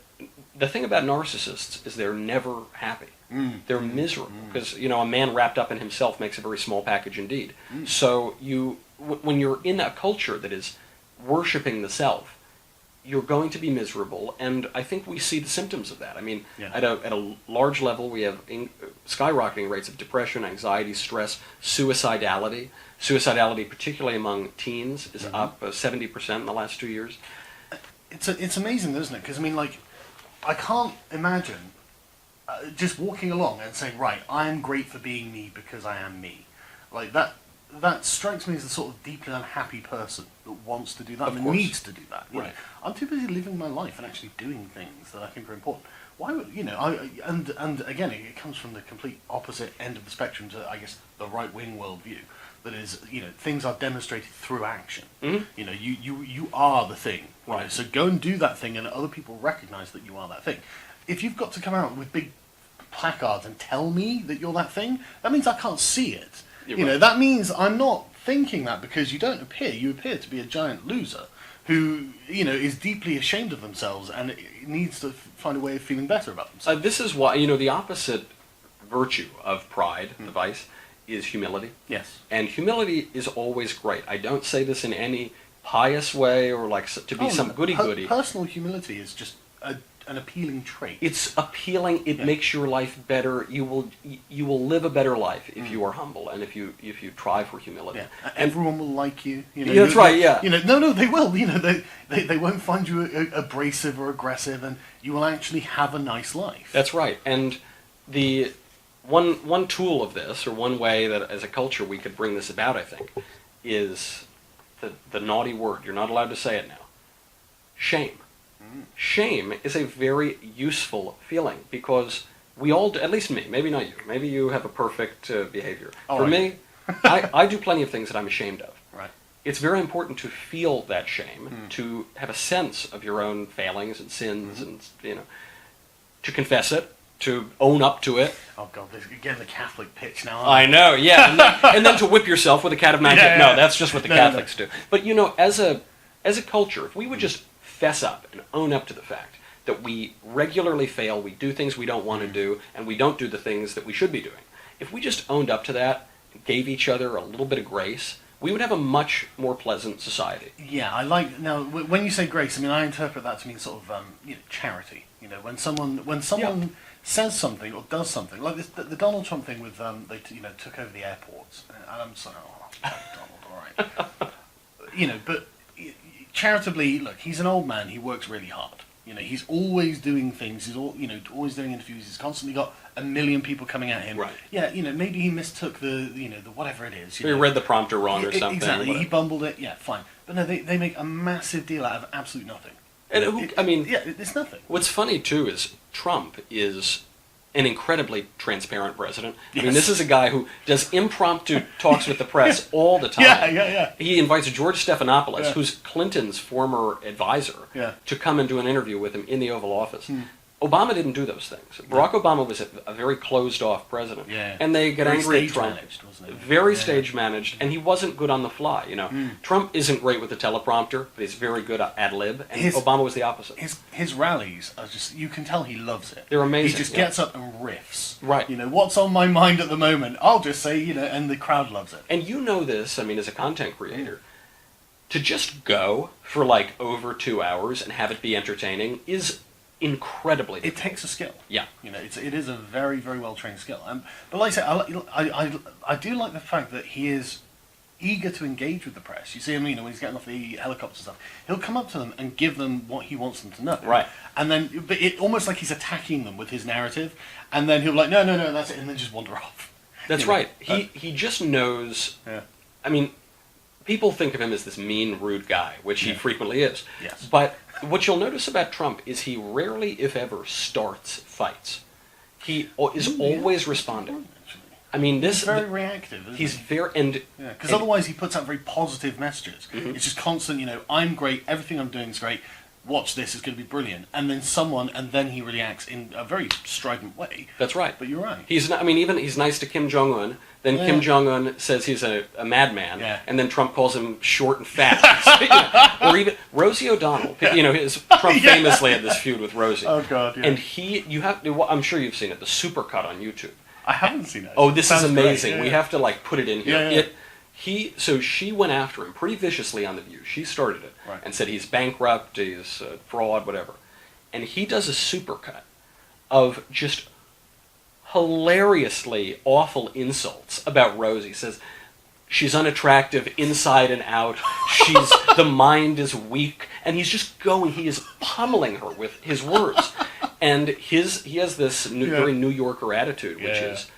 the thing about narcissists is they're never happy. They're miserable because, a man wrapped up in himself makes a very small package indeed. So when you're in a culture that is worshiping the self, you're going to be miserable, and I think we see the symptoms of that. I mean, Yeah. at a large level, we have Yeah. skyrocketing rates of depression, anxiety, stress, suicidality. Suicidality, particularly among teens, is up 70% in the last 2 years. It's amazing, isn't it? Because I mean, like, I can't imagine just walking along and saying, right, I am great for being me because I am me. Like that. That strikes me as the sort of deeply unhappy person that wants to do that and needs to do that. You know, I'm too busy living my life and actually doing things that I think are important. Why would and again, it comes from the complete opposite end of the spectrum to, I guess, the right wing worldview. That is, things are demonstrated through action. Mm-hmm. You are the thing. Right. So go and do that thing, and other people recognise that you are that thing. If you've got to come out with big placards and tell me that you're that thing, that means I can't see it. That means I'm not thinking that because you don't appear. You appear to be a giant loser who, is deeply ashamed of themselves and needs to find a way of feeling better about themselves. This is why, the opposite virtue of pride, the vice, is humility. Yes. And humility is always great. I don't say this in any pious way or like to be some goody-goody. Personal humility is just an appealing trait. It's appealing. It makes your life better. You will live a better life if you are humble and if you try for humility. Yeah. Everyone will like you. That's right. Yeah. No, they will. They won't find you abrasive or aggressive, and you will actually have a nice life. That's right. And the one tool of this, or one way that as a culture we could bring this about, I think, is the naughty word. You're not allowed to say it now. Shame. Shame is a very useful feeling because we all, at least me, maybe not you, maybe you have a perfect behavior. For me, I do plenty of things that I'm ashamed of. Right. It's very important to feel that shame, to have a sense of your own failings and sins, and to confess it, to own up to it. Oh God, again the Catholic pitch now. I know, yeah, and then to whip yourself with a cat of nine tails. No, that's just what the Catholics do. But as a culture, if we would just fess up and own up to the fact that we regularly fail, we do things we don't want to do, and we don't do the things that we should be doing. If we just owned up to that and gave each other a little bit of grace, we would have a much more pleasant society. Yeah, I like, now when you say grace, I mean I interpret that to mean sort of charity. When someone says something or does something like this, the Donald Trump thing with they took over the airports, and I'm sorry, Donald, all right, but. Charitably, look, he's an old man. He works really hard. He's always doing things. He's always doing interviews. He's constantly got a million people coming at him. Right. Yeah, maybe he mistook the whatever it is. He read the prompter wrong or something. Exactly. He bumbled it. Yeah, fine. But no, they make a massive deal out of absolute nothing. And it's nothing. What's funny too is Trump is an incredibly transparent president. Yes. I mean, this is a guy who does impromptu talks with the press all the time. Yeah. He invites George Stephanopoulos, who's Clinton's former advisor, to come and do an interview with him in the Oval Office. Obama didn't do those things. Barack Obama was a very closed-off president. Yeah. And they get Very angry at Trump. stage-managed, wasn't it? Very stage-managed, and he wasn't good on the fly. Trump isn't great with the teleprompter, but he's very good at ad-lib, and Obama was the opposite. His rallies are just, you can tell he loves it. They're amazing. He just gets up and riffs. Right. What's on my mind at the moment? I'll just say, and the crowd loves it. And this, as a content creator, to just go for over 2 hours and have it be entertaining is incredibly difficult. It takes a skill. Yeah. It is a very, very well trained skill. But like I say, I do like the fact that he is eager to engage with the press. You see him, when he's getting off the helicopter stuff, he'll come up to them and give them what he wants them to know. Right. And then, but it almost like he's attacking them with his narrative, and then he'll be like, no, that's it, and then just wander off. That's right. He just knows. Yeah. I mean, people think of him as this mean, rude guy, which he frequently is. Yes. But what you'll notice about Trump is he rarely, if ever, starts fights. He is always responding. I mean, he's very reactive, isn't he's he? very because otherwise he puts out very positive messages. It's just constant, I'm great, everything I'm doing is great. Watch this, it's going to be brilliant. And then he reacts in a very strident way. That's right. But you're right. He's not, he's nice to Kim Jong-un. Then Kim Jong-un says he's a madman. Yeah. And then Trump calls him short and fat. Or even Rosie O'Donnell. Trump famously had this feud with Rosie. Oh God. Yeah. And I'm sure you've seen it. The supercut on YouTube. I haven't seen it. Oh, this is Sounds amazing. Great. Yeah. We have to put it in here. Yeah. So she went after him pretty viciously on The View. She started it Right. and said he's bankrupt, he's fraud, whatever. And he does a supercut of just hilariously awful insults about Rose. He says she's unattractive inside and out. The mind is weak, and he's just going. He is pummeling her with his words, and he has this very New Yorker attitude, which is,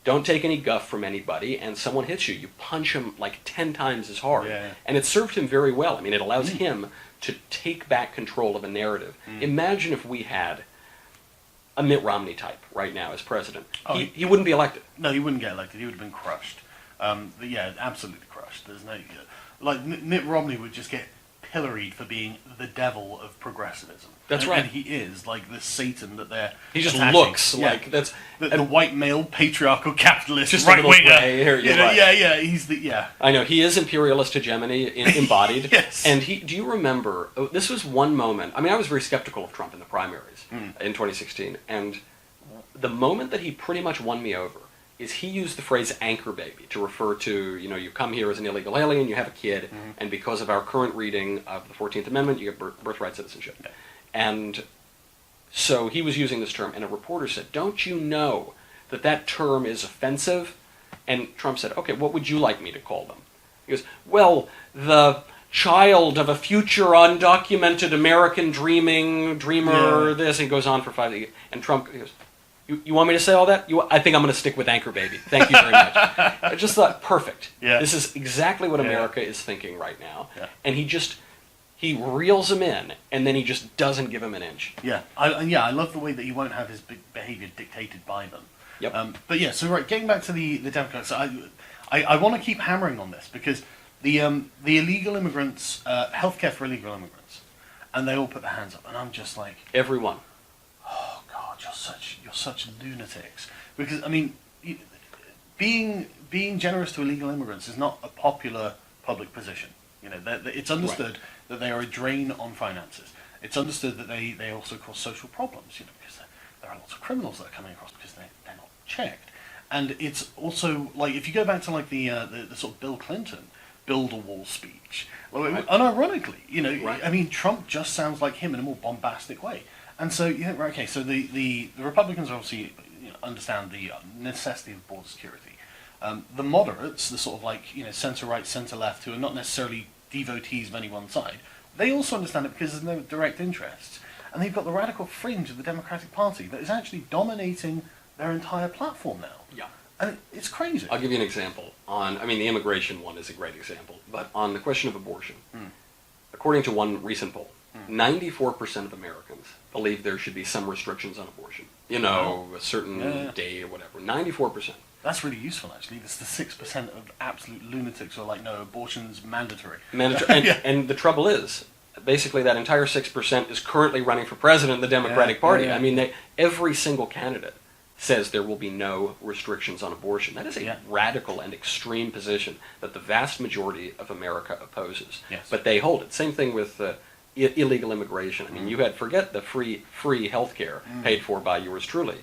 don't take any guff from anybody, and someone hits you, you punch him like 10 times as hard. And it served him very well. I mean, it allows him to take back control of a narrative. Imagine if we had a Mitt Romney type right now as president. He wouldn't be elected. No, he wouldn't get elected. He would have been crushed. Absolutely crushed. There's no Mitt Romney would just get pilloried for being the devil of progressivism. That's right. And he is like the Satan that they're. He just attacking. looks like that's the white male patriarchal capitalist just right winger. Right. He's I know he is imperialist hegemony embodied. Yes. And do you remember? This was one moment. I mean, I was very skeptical of Trump in the primaries in 2016, and the moment that he pretty much won me over is he used the phrase "anchor baby" to refer to, you come here as an illegal alien, you have a kid, and because of our current reading of the 14th Amendment, you get birthright citizenship. Yeah. And so he was using this term, and a reporter said, "Don't you know that term is offensive?" And Trump said, "Okay, what would you like me to call them?" He goes, "Well, the child of a future undocumented American dreamer, this," and he goes on for 5 years. And Trump goes, You want me to say all that? I think I'm going to stick with anchor baby. Thank you very much. I just thought, perfect. Yeah. This is exactly what America is thinking right now. Yeah. And he reels him in, and then he just doesn't give him an inch. I love the way that he won't have his behavior dictated by them. Yep. Getting back to the Democrats, I want to keep hammering on this because the illegal immigrants, healthcare for illegal immigrants, and they all put their hands up, and I'm just like, everyone. oh God, you're such lunatics. Because I mean, being generous to illegal immigrants is not a popular public position. It's understood that they are a drain on finances. It's understood that they also cause social problems. Because there are lots of criminals that are coming across because they're not checked. And it's also like if you go back to like the sort of Bill Clinton build a wall speech. Well, unironically, I mean, Trump just sounds like him in a more bombastic way. And so you think, right, okay, so the Republicans obviously understand the necessity of border security. The moderates, the sort of like centre right, centre left, who are not necessarily devotees of any one side, they also understand it because there's no direct interests. And they've got the radical fringe of the Democratic Party that is actually dominating their entire platform now. Yeah. And it's crazy. I'll give you an example. The immigration one is a great example. But on the question of abortion, according to one recent poll, 94% of Americans believe there should be some restrictions on abortion. A certain day or whatever. 94%. That's really useful, actually. It's the 6% of absolute lunatics who are like, no, abortion's mandatory. And the trouble is, basically that entire 6% is currently running for president in the Democratic Party. I mean, every single candidate says there will be no restrictions on abortion. That is a radical and extreme position that the vast majority of America opposes. Yes. But they hold it. Same thing with illegal immigration. I mean, forget the free health care paid for by yours truly.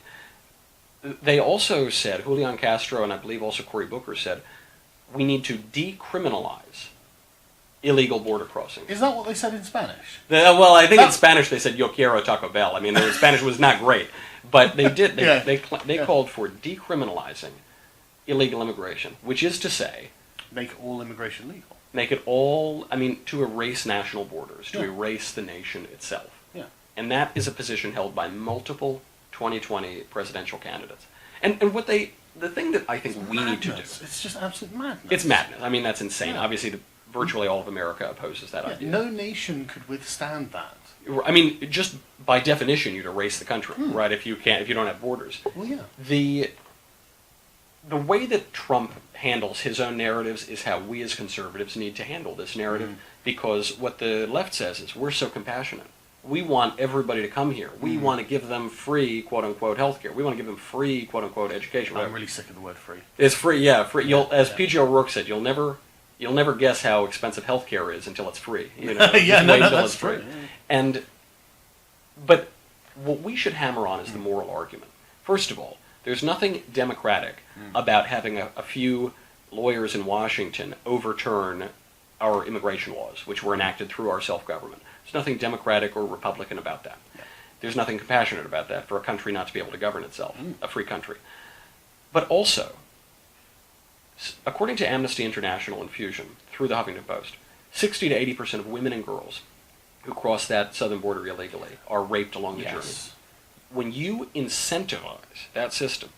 They also said, Julian Castro and I believe also Cory Booker said, we need to decriminalize illegal border crossings. Is that what they said in Spanish? Well, I think in Spanish they said, yo quiero Taco Bell. I mean, their Spanish was not great. But they did. They called for decriminalizing illegal immigration, which is to say, make all immigration legal. Make it all. I mean, to erase national borders, to erase the nation itself. Yeah. And that is a position held by multiple 2020 presidential candidates. And the thing that I think we need to do. It's just absolute madness. It's madness. I mean, that's insane. Yeah. Obviously, virtually all of America opposes that idea. No nation could withstand that. I mean, just by definition, you'd erase the country, right? If you don't have borders. Well, yeah. The way that Trump handles his own narratives is how we as conservatives need to handle this narrative, because what the left says is we're so compassionate. We want everybody to come here. We want to give them free, quote unquote, healthcare. We want to give them free, quote unquote, education. I'm really sick of the word free. It's free, free. As P.J. O'Rourke said, you'll never guess how expensive healthcare is until it's free. That's free. But what we should hammer on is the moral argument. First of all, there's nothing democratic about having a few lawyers in Washington overturn our immigration laws, which were enacted through our self-government. There's nothing democratic or Republican about that. Yeah. There's nothing compassionate about that for a country not to be able to govern itself, a free country. But also, according to Amnesty International and Fusion, through the Huffington Post, 60 to 80% of women and girls who cross that southern border illegally are raped along the journey. When you incentivize that system,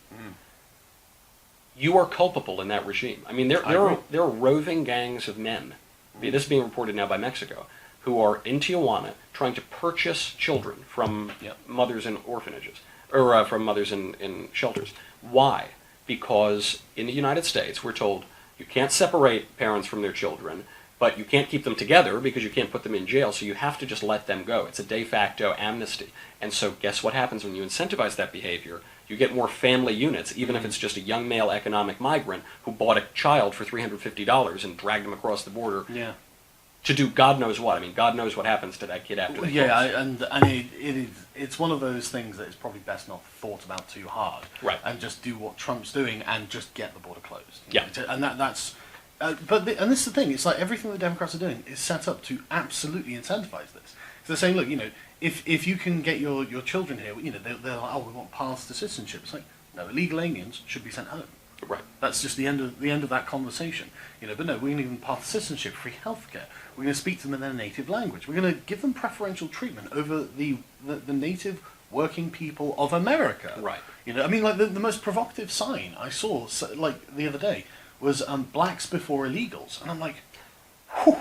you are culpable in that regime. I mean, there are roving gangs of men, this is being reported now by Mexico, who are in Tijuana trying to purchase children from mothers in orphanages, or from mothers in shelters. Why? Because in the United States, we're told you can't separate parents from their children, but you can't keep them together because you can't put them in jail, so you have to just let them go. It's a de facto amnesty. And so guess what happens when you incentivize that behavior? You get more family units, even if it's just a young male economic migrant who bought a child for $350 and dragged him across the border to do God knows what. I mean, God knows what happens to that kid after they cross. It's one of those things that is probably best not thought about too hard. Right. And just do what Trump's doing and just get the border closed. Yeah. And that's... and this is the thing, it's like everything the Democrats are doing is set up to absolutely incentivize this. So they're saying, look, if you can get your children here, they're like, oh, we want paths to citizenship. It's like, no, illegal aliens should be sent home. Right. That's just the end of that conversation. But no, we're going to give them path to citizenship, free healthcare. We're going to speak to them in their native language. We're going to give them preferential treatment over the native working people of America. Right. Like the most provocative sign I saw, like the other day, was blacks before illegals, and I'm like, whew,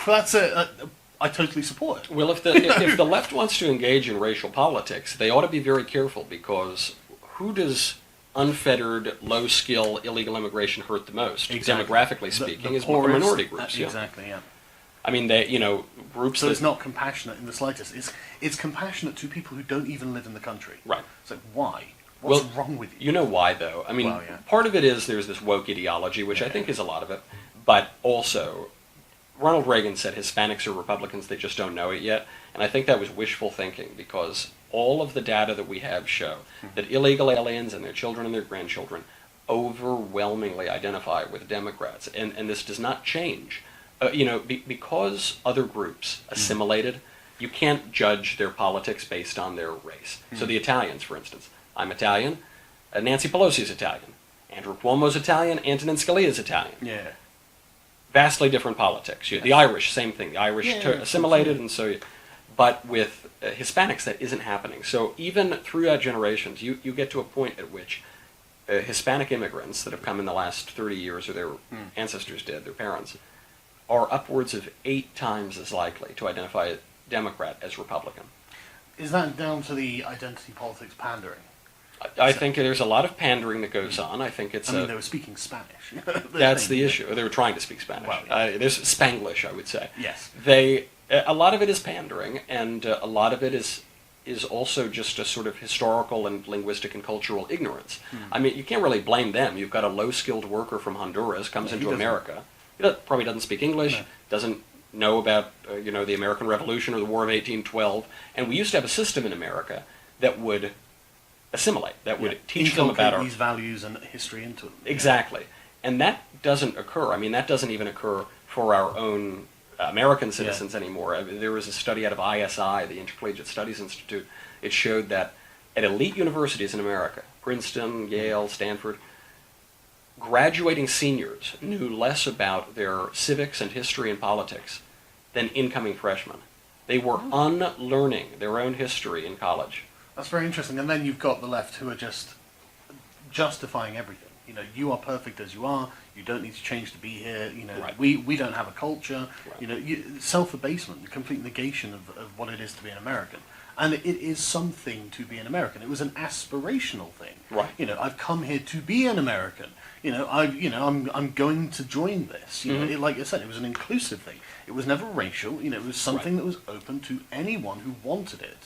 that's I totally support it. Well, if the left wants to engage in racial politics, they ought to be very careful, because who does unfettered, low-skill, illegal immigration hurt the most, demographically speaking, is poorest, minority groups. Exactly, yeah. I mean, groups. So it's not compassionate in the slightest. It's compassionate to people who don't even live in the country. Right. It's like, why? What's wrong with you? You know why, though? I mean, part of it is there's this woke ideology, which I think is a lot of it, but also, Ronald Reagan said Hispanics are Republicans, they just don't know it yet, and I think that was wishful thinking, because all of the data that we have show that illegal aliens and their children and their grandchildren overwhelmingly identify with Democrats, and this does not change. Because other groups assimilated, you can't judge their politics based on their race. So the Italians, for instance, I'm Italian, Nancy Pelosi's Italian, Andrew Cuomo's Italian, Antonin Scalia's Italian. Yeah. Vastly different politics. The Irish, same thing. The Irish assimilated, and so... But with Hispanics, that isn't happening. So even throughout generations, you get to a point at which Hispanic immigrants that have come in the last 30 years, or their ancestors did, their parents, are upwards of 8 times as likely to identify a Democrat as Republican. Is that down to the identity politics pandering? I think there's a lot of pandering that goes on. I think it's... they were speaking Spanish. That's the issue. They were trying to speak Spanish. Well, there's Spanglish, I would say. Yes. A lot of it is pandering, and a lot of it is also just a sort of historical and linguistic and cultural ignorance. I mean, you can't really blame them. You've got a low-skilled worker from Honduras comes into America. He probably doesn't speak English, doesn't know about the American Revolution or the War of 1812, and we used to have a system in America that would assimilate, that would teach them about these values and history into them. Exactly. And that doesn't occur. I mean, that doesn't even occur for our own American citizens anymore. There was a study out of ISI, the Intercollegiate Studies Institute. It showed that at elite universities in America, Princeton, Yale, Stanford, graduating seniors knew less about their civics and history and politics than incoming freshmen. They were unlearning their own history in college. That's very interesting. And then you've got the left who are just justifying everything. You are perfect as you are. You don't need to change to be here. We don't have a culture. Right. Self-abasement, complete negation of what it is to be an American. And it is something to be an American. It was an aspirational thing. Right. I've come here to be an American. I'm going to join this. Like I said, it was an inclusive thing. It was never racial. It was something that was open to anyone who wanted it.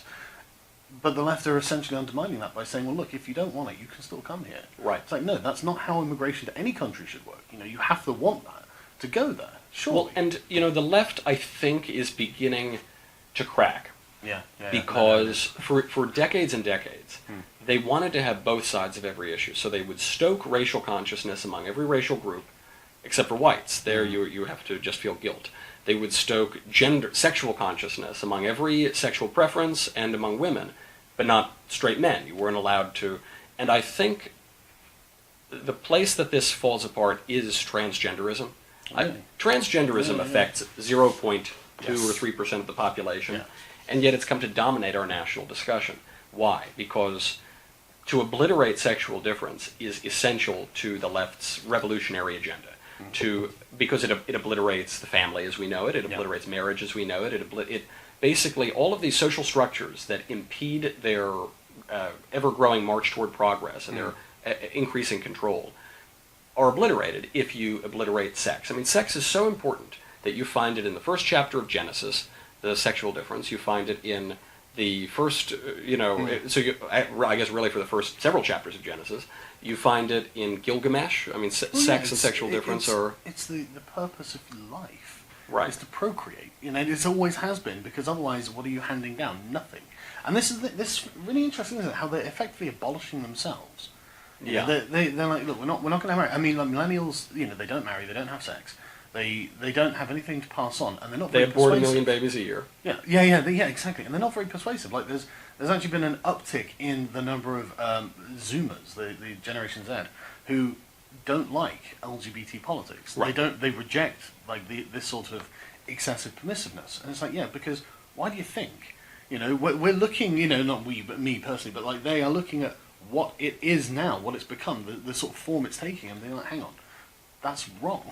But the left are essentially undermining that by saying, well, look, if you don't want it, you can still come here. Right. It's like, no, that's not how immigration to any country should work. You have to want that to go there, surely. Well, and, the left, I think, is beginning to crack. Yeah. Because for decades and decades, they wanted to have both sides of every issue. So they would stoke racial consciousness among every racial group, except for whites. There you have to just feel guilt. They would stoke sexual consciousness among every sexual preference and among women, but not straight men. You weren't allowed to. And I think the place that this falls apart is transgenderism. Really? Transgenderism affects 0.2 Yes. or 3% of the population, Yeah. and yet it's come to dominate our national discussion. Why? Because to obliterate sexual difference is essential to the left's revolutionary agenda. Because it obliterates the family as we know it, it obliterates marriage as we know it, it basically all of these social structures that impede their ever-growing march toward progress and their increasing control are obliterated if you obliterate sex. I mean, sex is so important that you find it in the first chapter of Genesis, the sexual difference. You find it in the first, I guess really for the first several chapters of Genesis. You find it in Gilgamesh. I mean, sex and sexual difference are... It's the purpose of life. Right. Is to procreate. It always has been, because otherwise what are you handing down? Nothing. And this is really interesting, isn't it? How they're effectively abolishing themselves. They're like, look, we're not going to marry. I mean, like millennials, they don't marry, they don't have sex. They don't have anything to pass on, and they're not. They very abort persuasive. 1 million babies a year. Yeah, exactly. And they're not very persuasive. Like there's actually been an uptick in the number of Zoomers, the Generation Z, who don't like LGBT politics. Right. They reject like this sort of excessive permissiveness, and it's like, yeah, because why do you think? We're looking, not we, but me personally, but like they are looking at what it is now, what it's become, the sort of form it's taking, and they're like, hang on. That's wrong.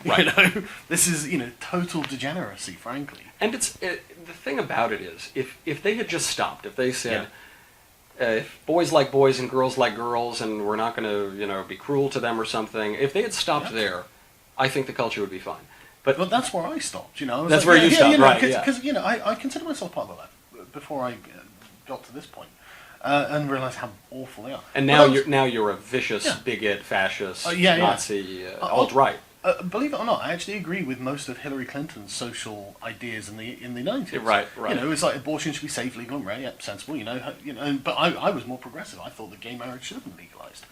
Right. This is total degeneracy, frankly. And the thing about it is, if they had just stopped, if they said, if boys like boys and girls like girls, and we're not going to be cruel to them or something, if they had stopped there, I think the culture would be fine. But that's where I stopped. That's where you stopped, right? Because I consider myself part of the left before I got to this point. And realize how awful they are. And now you're a vicious bigot, fascist, Nazi, alt-right. Believe it or not, I actually agree with most of Hillary Clinton's social ideas in the 90s. Right. It's like abortion should be safe, legal, and rare. Yep, sensible. But I was more progressive. I thought that gay marriage should have been legalized.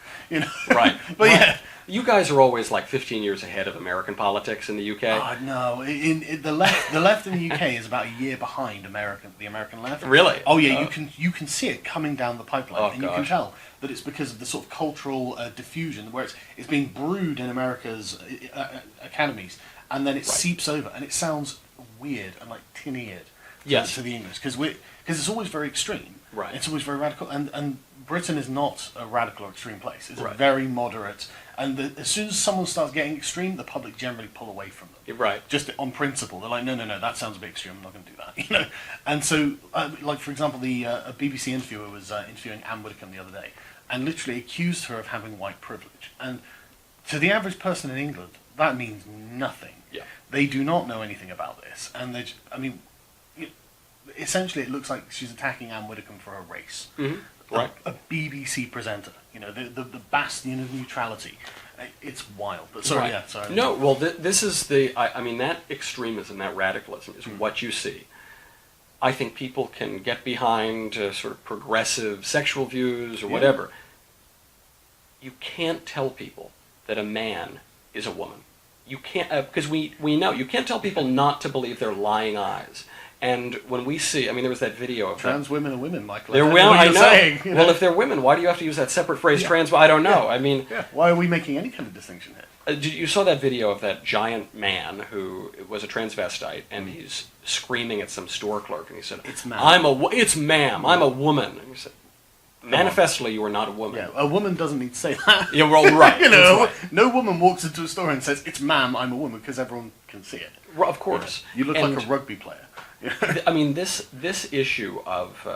Right. But yeah. You guys are always like 15 years ahead of American politics in the UK. Oh, no. In the left in the UK is about a year behind the American left. Really? Oh yeah, you can see it coming down the pipeline, and you can gosh. tell that it's because of the sort of cultural diffusion where it's being brewed in America's academies, and then it seeps over, and it sounds weird and like tin-eared to the English because it's always very extreme. Right. It's always very radical, and Britain is not a radical or extreme place. It's Right. a very moderate, and as soon as someone starts getting extreme, the public generally pull away from them. Right. Just on principle, they're like, no, that sounds a bit extreme. I'm not going to do that. And so, like for example, a BBC interviewer was interviewing Anne Widdecombe the other day, and literally accused her of having white privilege. And to the average person in England, that means nothing. Yeah. They do not know anything about this, and essentially, it looks like she's attacking Anne Widdecombe for her race. Mm-hmm. Right. A BBC presenter, the bastion of neutrality. It's wild. But sorry, sorry. No, well, this is that extremism, that radicalism is what you see. I think people can get behind sort of progressive sexual views or whatever. You can't tell people that a man is a woman. You can't, because we know, you can't tell people not to believe their lying eyes. And when we see, there was that video of trans women are women, Michael. They're women. I know. Saying, Well, if they're women, why do you have to use that separate phrase, trans? I don't know. Why are we making any kind of distinction here? You saw that video of that giant man who was a transvestite, and he's screaming at some store clerk, and he said, "It's ma'am. It's ma'am. I'm a woman." And he said, "Manifestly, you are not a woman." Yeah, a woman doesn't need to say that. Yeah, well, right. Right. No woman walks into a store and says, "It's ma'am, I'm a woman," because everyone can see it. Well, of course. You look like a rugby player. This issue of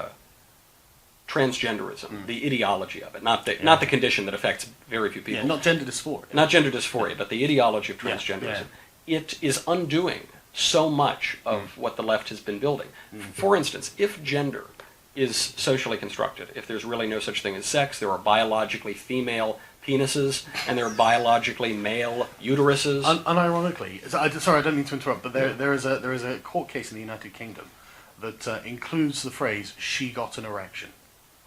transgenderism, the ideology of it, not the condition that affects very few people. Yeah, not gender dysphoria. Not gender dysphoria, but the ideology of transgenderism. It is undoing so much of what the left has been building. For instance, if gender is socially constructed, if there's really no such thing as sex, there are biologically female penises, and there are biologically male uteruses. Unironically, sorry, I don't mean to interrupt, but there is a court case in the United Kingdom that includes the phrase "she got an erection"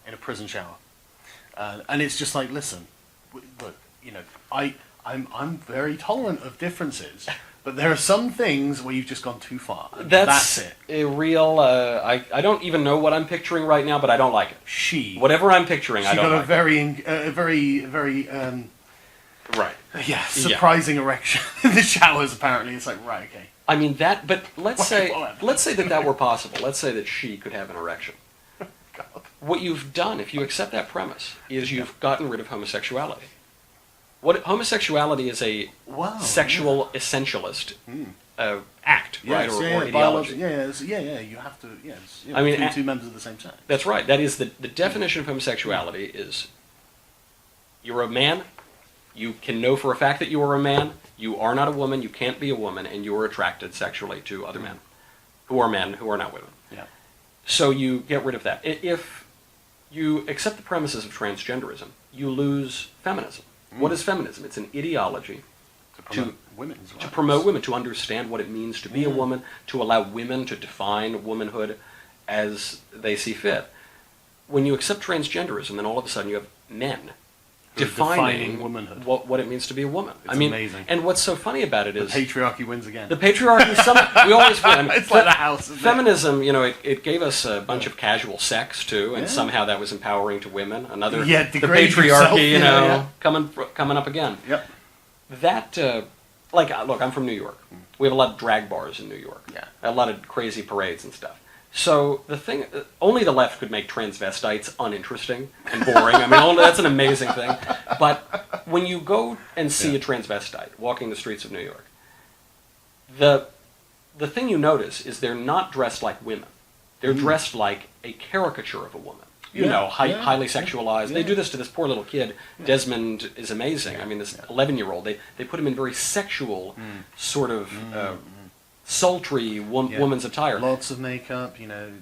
in a prison shower. And it's just like, listen, look, I'm very tolerant of differences, but there are some things where you've just gone too far. That's it. A real. I don't even know what I'm picturing right now, but I don't like it. Whatever I'm picturing, I don't like. She got a very right. Yeah, surprising erection in the showers. Apparently, it's like right, okay. I mean that, but let's say that were possible. Let's say that she could have an erection. God. What you've done, if you accept that premise, is you've gotten rid of homosexuality. What homosexuality is a sexual essentialist act, right, or ideology. You have to. I mean, between two members of the same sex. That's right. That is the definition of homosexuality is you're a man. You can know for a fact that you are a man. You are not a woman. You can't be a woman, and you are attracted sexually to other men who are not women. Yeah. So you get rid of that. If you accept the premises of transgenderism, you lose feminism. What is feminism? It's an ideology to promote women, to understand what it means to be a woman, to allow women to define womanhood as they see fit. When you accept transgenderism, then all of a sudden you have men defining womanhood, what it means to be a woman. It's amazing. And what's so funny about it is the patriarchy wins again. The patriarchy, we always win. I mean, it's like the house. Feminism, it gave us a bunch of casual sex too, and somehow that was empowering to women. Another, the patriarchy, coming up again. Yep. That, look, I'm from New York. We have a lot of drag bars in New York. Yeah. A lot of crazy parades and stuff. So the thing, only the left could make transvestites uninteresting and boring. I mean, that's an amazing thing. But when you go and see a transvestite walking the streets of New York, the thing you notice is they're not dressed like women. They're dressed like a caricature of a woman. Highly sexualized. They do this to this poor little kid. Desmond is amazing. I mean, this 11-year-old, they put him in very sexual sort of sultry woman's attire. Lots of makeup,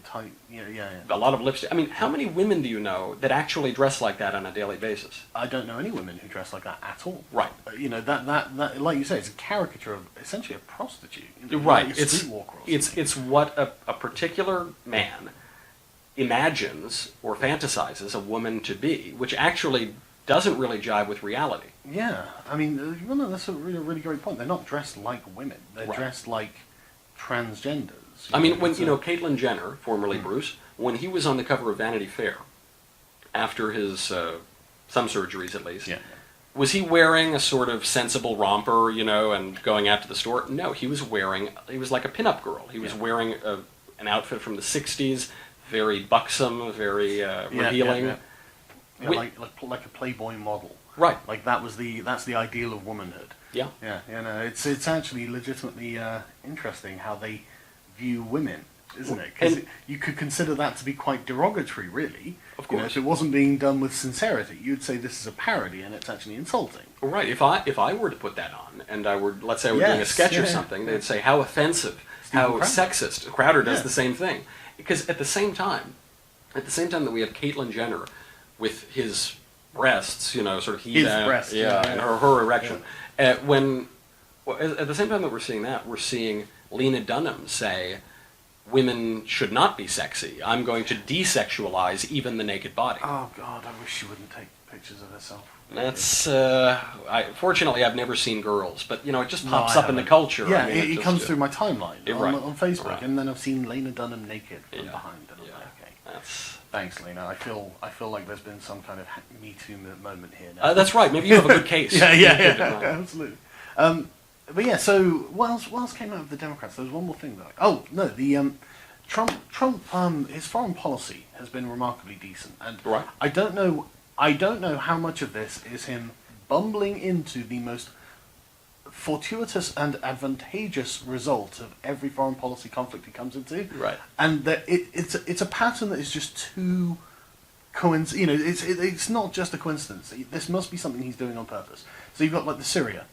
tight, a lot of lipstick. I mean, how many women do you know that actually dress like that on a daily basis? I don't know any women who dress like that at all. Right. That like you say, it's a caricature of essentially a prostitute. Right. Like a streetwalker. It's what a particular man imagines or fantasizes a woman to be, which actually doesn't really jive with reality. Yeah. I mean, that's a really great point. They're not dressed like women. They're dressed like transgenders. I mean, when Caitlyn Jenner, formerly Bruce, when he was on the cover of Vanity Fair, after his some surgeries at least, was he wearing a sort of sensible romper, and going out to the store? No, he was like a pinup girl. He was wearing an outfit from the '60s, very buxom, very revealing. Yeah, like a Playboy model. Right. Like that's the ideal of womanhood. Yeah. Yeah. It's actually legitimately interesting how they view women, isn't it? Because you could consider that to be quite derogatory, really. Of course. If it wasn't being done with sincerity, you'd say this is a parody, and it's actually insulting. Right. If I were to put that on, and let's say I were doing a sketch or something, they'd say how offensive, how sexist. Crowder does the same thing, because at the same time that we have Caitlyn Jenner with his breasts, sort of heaved out, breasts, and her erection. At the same time that we're seeing that, we're seeing Lena Dunham say, "Women should not be sexy. I'm going to desexualize even the naked body." Oh God, I wish she wouldn't take pictures of herself. That's fortunately I've never seen Girls, but it just pops up in the culture. Yeah, it comes through my timeline on Facebook, right. and then I've seen Lena Dunham naked from behind. And yeah. Okay. Thanks, Lena. I feel like there's been some kind of Me Too moment here now. That's right. Maybe you have a good case. yeah, absolutely. But yeah, so what else came out of the Democrats? There was one more thing though. Trump, his foreign policy has been remarkably decent, and I don't know how much of this is him bumbling into the most fortuitous and advantageous result of every foreign policy conflict he comes into. Right. And that it's a pattern that is just too coincidence. It's not just a coincidence. This must be something he's doing on purpose. So you've got like the Syria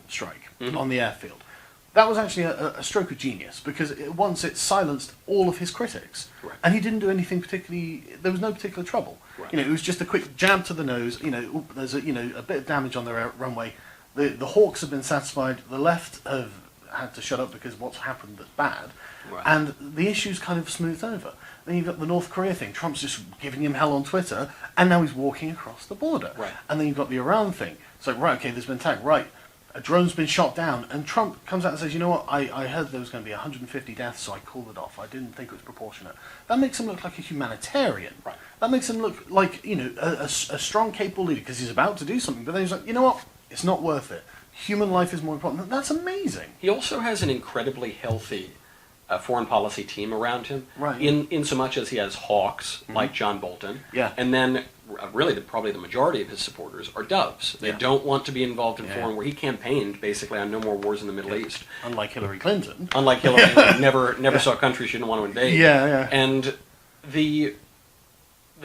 strike on the airfield. That was actually a stroke of genius, because once it silenced all of his critics, and he didn't do anything particularly. There was no particular trouble. Right. It was just a quick jab to the nose. There's a bit of damage on the runway. The Hawks have been satisfied. The left had to shut up because what's happened that's bad, Right. and the issue's kind of smoothed over. Then you've got the North Korea thing. Trump's just giving him hell on Twitter, and now he's walking across the border. Right. And then you've got the Iran thing. It's like, right, okay, there's been attack. Right, a drone's been shot down, and Trump comes out and says, you know what, I heard there was going to be 150 deaths, so I called it off. I didn't think it was proportionate. That makes him look like a humanitarian. Right. That makes him look like, a strong, capable leader, because he's about to do something, but then he's like, you know what, it's not worth it. Human life is more important. That's amazing. He also has an incredibly healthy foreign policy team around him. Right. In so much as he has hawks like John Bolton. Yeah. And then really probably the majority of his supporters are doves. They Yeah. don't want to be involved in Yeah. foreign where he campaigned basically on no more wars in the Middle East. Unlike Hillary Clinton. Unlike Hillary, never saw countries she didn't want to invade. Yeah, yeah. And the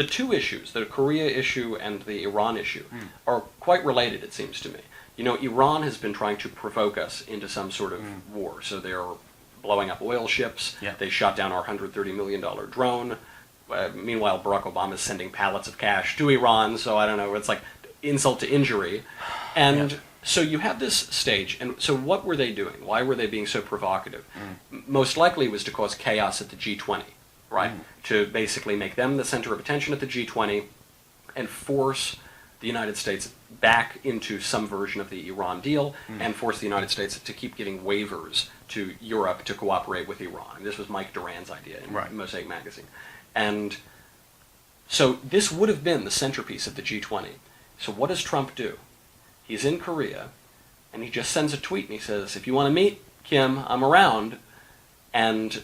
two issues, the Korea issue and the Iran issue, are quite related, it seems to me. Iran has been trying to provoke us into some sort of war. So they're blowing up oil ships. Yeah. They shot down our $130 million drone. Meanwhile, Barack Obama is sending pallets of cash to Iran. So I don't know, it's like insult to injury. And so you have this stage. And so what were they doing? Why were they being so provocative? Most likely it was to cause chaos at the G20, right? To basically make them the center of attention at the G20 and force the United States back into some version of the Iran deal and force the United States to keep giving waivers to Europe to cooperate with Iran. This was Mike Duran's idea in Mosaic Magazine. And so this would have been the centerpiece of the G20. So what does Trump do? He's in Korea, and he just sends a tweet, and he says, if you want to meet, Kim, I'm around. And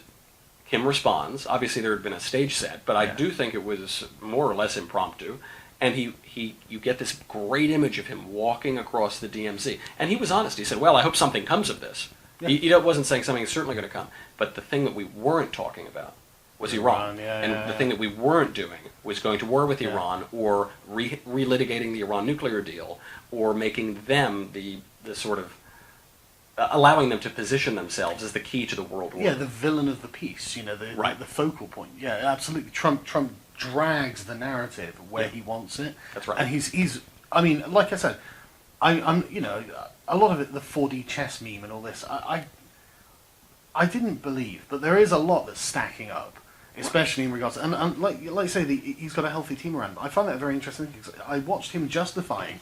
Kim responds. Obviously there had been a stage set, but I do think it was more or less impromptu. And you get this great image of him walking across the DMZ. And he was honest. He said, well, I hope something comes of this. Yeah. He wasn't saying something is certainly going to come. But the thing that we weren't talking about was Iran. And the thing that we weren't doing was going to war with Iran or relitigating the Iran nuclear deal or making them the sort of allowing them to position themselves as the key to the world order. Yeah, the villain of the piece, the focal point. Yeah, absolutely. Trump drags the narrative where he wants it. That's right. And he's I mean, like I said, I'm a lot of it, the 4D chess meme and all this, I didn't believe, but there is a lot that's stacking up, especially in regards to, and like you say, he's got a healthy team around him. I find that very interesting because I watched him justifying,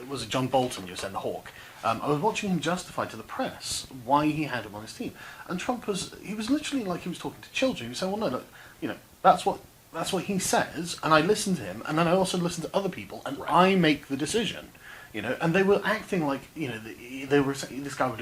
was it John Bolton, you were saying, the Hawk? I was watching him justify to the press why he had him on his team. And Trump was literally like he was talking to children. He was saying, well, no, look, that's what he says, and I listen to him, and then I also listen to other people, and I make the decision. And they were acting like, they were saying this guy would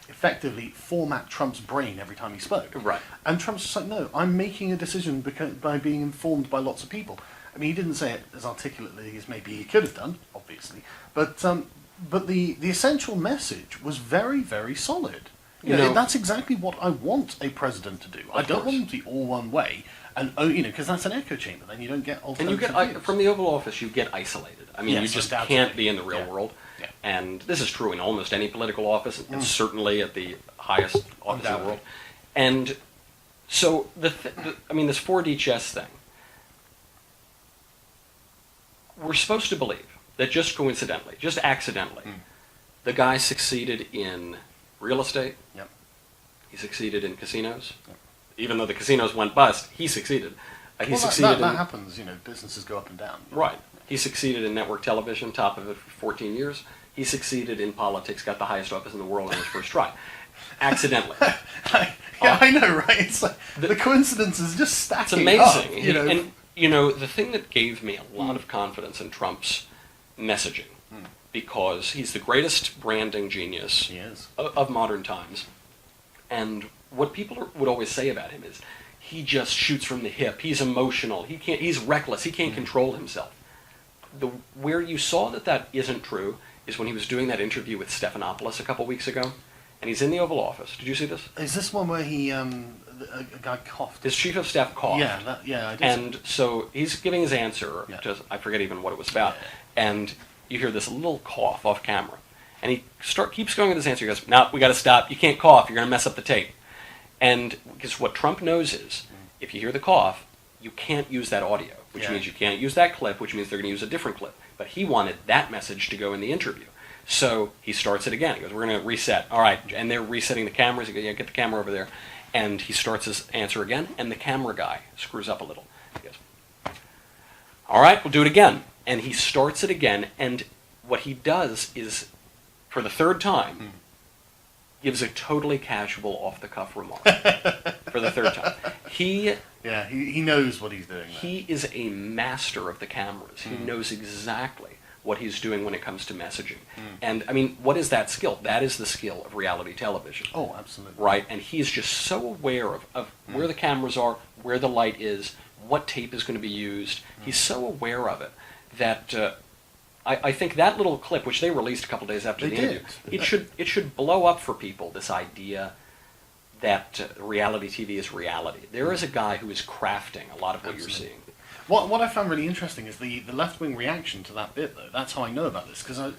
effectively format Trump's brain every time he spoke. Right. And Trump's just like, no, I'm making a decision by being informed by lots of people. I mean, he didn't say it as articulately as maybe he could have done, obviously, but the essential message was very, very solid. That's exactly what I want a president to do. I don't want him to be all one way, and because that's an echo chamber. Then you don't get alternative And you get views. from the Oval Office, you get isolated. I mean, you just can't be in the real world. Yeah. And this is true in almost any political office, and certainly at the highest office in the world. And so this 4D chess thing, we're supposed to believe that just coincidentally, just accidentally, the guy succeeded in real estate. Yep. He succeeded in casinos. Yep. Even though the casinos went bust, he succeeded. That happens. Businesses go up and down. Right. He succeeded in network television, top of it for 14 years. He succeeded in politics, got the highest office in the world on his first try. Accidentally. I know, right? It's like the coincidence is just stacking It's up. amazing. And the thing that gave me a lot of confidence in Trump's messaging, because he's the greatest branding genius of modern times. And what people would always say about him is, he just shoots from the hip. He's emotional. He's reckless. He can't control himself. Where you saw that isn't true is when he was doing that interview with Stephanopoulos a couple weeks ago, and he's in the Oval Office. Did you see this? Is this one where he a guy coughed? His chief of staff coughed. Yeah, I did. And so he's giving his answer. I forget even what it was about. And you hear this little cough off camera, and he keeps going with his answer. He goes, "No, we got to stop. You can't cough. You're going to mess up the tape." And because what Trump knows is, if you hear the cough, you can't use that audio, which means you can't use that clip, which means they're going to use a different clip. But he wanted that message to go in the interview. So he starts it again. He goes, we're going to reset. All right. And they're resetting the cameras. He goes, yeah, get the camera over there. And he starts his answer again, and the camera guy screws up a little. He goes, all right, we'll do it again. And he starts it again, and what he does is, for the third time, gives a totally casual, off-the-cuff remark. For the third time. He knows what he's doing. He is a master of the cameras. He knows exactly what he's doing when it comes to messaging. And, I mean, what is that skill? That is the skill of reality television. Oh, absolutely. Right? And he's just so aware of where the cameras are, where the light is, what tape is going to be used. He's so aware of it that I think that little clip, which they released a couple days after the interview, it should blow up for people, this idea that reality TV is reality. There is a guy who is crafting a lot of what you're seeing. What I found really interesting is the left-wing reaction to that bit, though. That's how I know about this, because I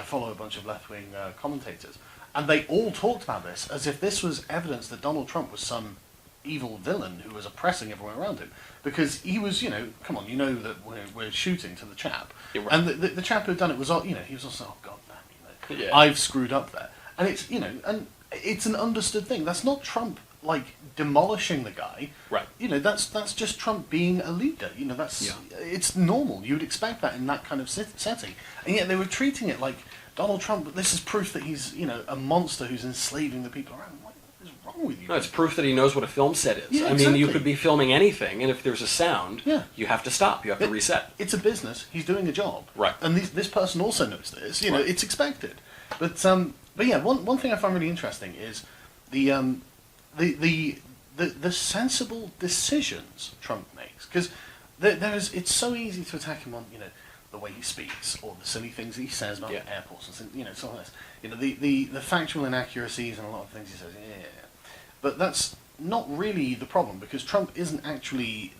follow a bunch of left-wing commentators, and they all talked about this as if this was evidence that Donald Trump was some evil villain who was oppressing everyone around him. Because he was, come on, that we're shooting to the chap. Right. And the chap who had done it was, he was also, oh, God, damn, Yeah. I've screwed up there. And it's, and it's an understood thing. That's not Trump, demolishing the guy. Right. That's just Trump being a leader. It's normal. You would expect that in that kind of setting. And yet they were treating it like Donald Trump, this is proof that he's, a monster who's enslaving the people around him. What is wrong with you? No, it's proof that he knows what a film set is. Yeah, I mean, you could be filming anything, and if there's a sound, you have to stop. You have to reset. It's a business. He's doing a job. Right. And this person also knows this. Right. It's expected. But yeah, one thing I find really interesting is the sensible decisions Trump makes, because it's so easy to attack him on the way he speaks or the silly things that he says about airports and stuff like this. The factual inaccuracies and a lot of things he says. But that's not really the problem, because Trump isn't actually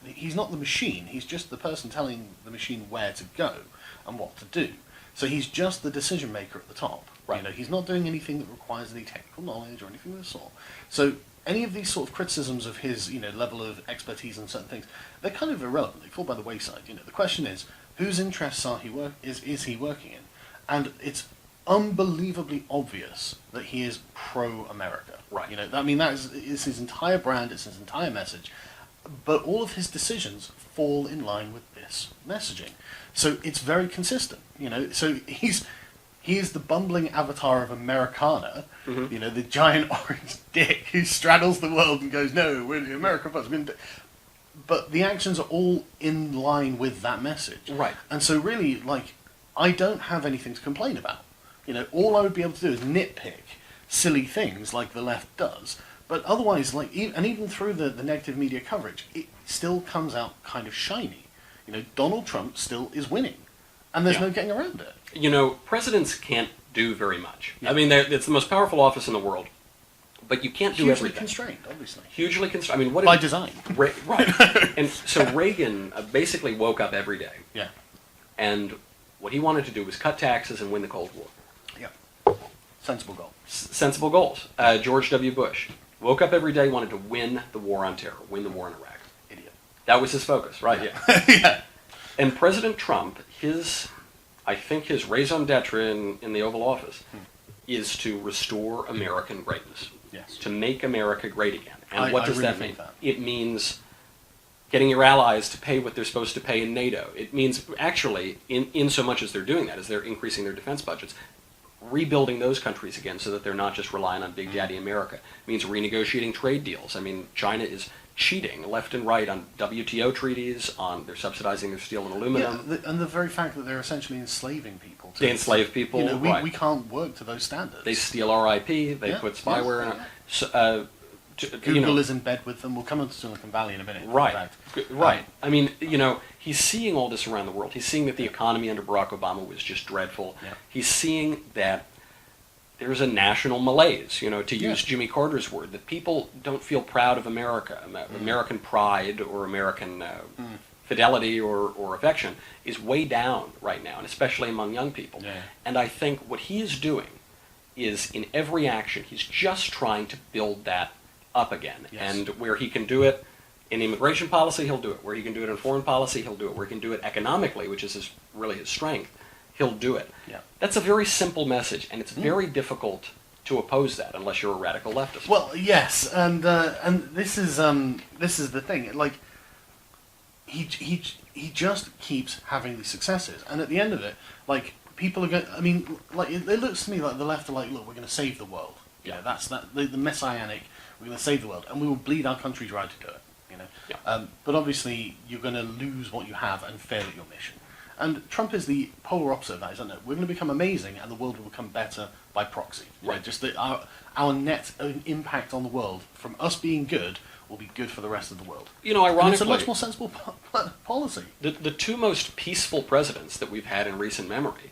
he's not the machine. He's just the person telling the machine where to go and what to do. So he's just the decision maker at the top. Right. He's not doing anything that requires any technical knowledge or anything of the sort. So any of these sort of criticisms of his, level of expertise in certain things, they're kind of irrelevant. They fall by the wayside. The question is, whose interests is he working in? And it's unbelievably obvious that he is pro-America. Right. That is his entire brand. It's his entire message. But all of his decisions fall in line with this messaging. So it's very consistent. So he is the bumbling avatar of Americana, the giant orange dick who straddles the world and goes, no, we're America first. But the actions are all in line with that message. Right. And so really, I don't have anything to complain about. All I would be able to do is nitpick silly things like the left does. But otherwise, even through the negative media coverage, it still comes out kind of shiny. Donald Trump still is winning. And there's no getting around it. Presidents can't do very much. Yeah. I mean, it's the most powerful office in the world, but you can't do everything. Hugely constrained, obviously. Hugely constrained. I mean, by design. Right. And so Reagan basically woke up every day. Yeah. And what he wanted to do was cut taxes and win the Cold War. Yeah. Sensible goal. Sensible goals. George W. Bush woke up every day, wanted to win the war on terror, win the war in Iraq. Idiot. That was his focus, right? Yeah. Yeah. And President Trump, I think his raison d'etre in the Oval Office is to restore American greatness. Yes. To make America great again. And what does really that mean? that. It means getting your allies to pay what they're supposed to pay in NATO. It means, actually, in so much as they're doing that, as they're increasing their defense budgets, rebuilding those countries again so that they're not just relying on Big Daddy America. It means renegotiating trade deals. I mean, China is cheating left and right on WTO treaties, they're subsidizing their steel and aluminum. Yeah, and the very fact that they're essentially enslaving people. They enslave people. Right. We can't work to those standards. They steal our IP, they put spyware in it. So, Google is in bed with them. We'll come into Silicon Valley in a minute. Right, right. I mean, he's seeing all this around the world. He's seeing that the economy under Barack Obama was just dreadful. Yeah. He's seeing that there's a national malaise, to use Jimmy Carter's word, that people don't feel proud of America. American pride or American fidelity or affection is way down right now, and especially among young people. Yeah. And I think what he is doing is, in every action, he's just trying to build that up again. Yes. And where he can do it in immigration policy, he'll do it. Where he can do it in foreign policy, he'll do it. Where he can do it economically, which is really his strength, he'll do it. Yeah. That's a very simple message, and it's very difficult to oppose that unless you're a radical leftist. Well, yes, and this is the thing. Like, he just keeps having these successes, and at the end of it, like, people are going. I mean, like, it looks to me like the left are like, look, we're going to save the world. You know, that's the messianic. We're going to save the world, and we will bleed our country dry to do it. You know, but obviously you're going to lose what you have and fail at your mission. And Trump is the polar opposite of that, isn't it? We're going to become amazing, and the world will become better by proxy. Right. Know, just that our net impact on the world from us being good will be good for the rest of the world. You know, ironically, and it's a much more sensible policy. The two most peaceful presidents that we've had in recent memory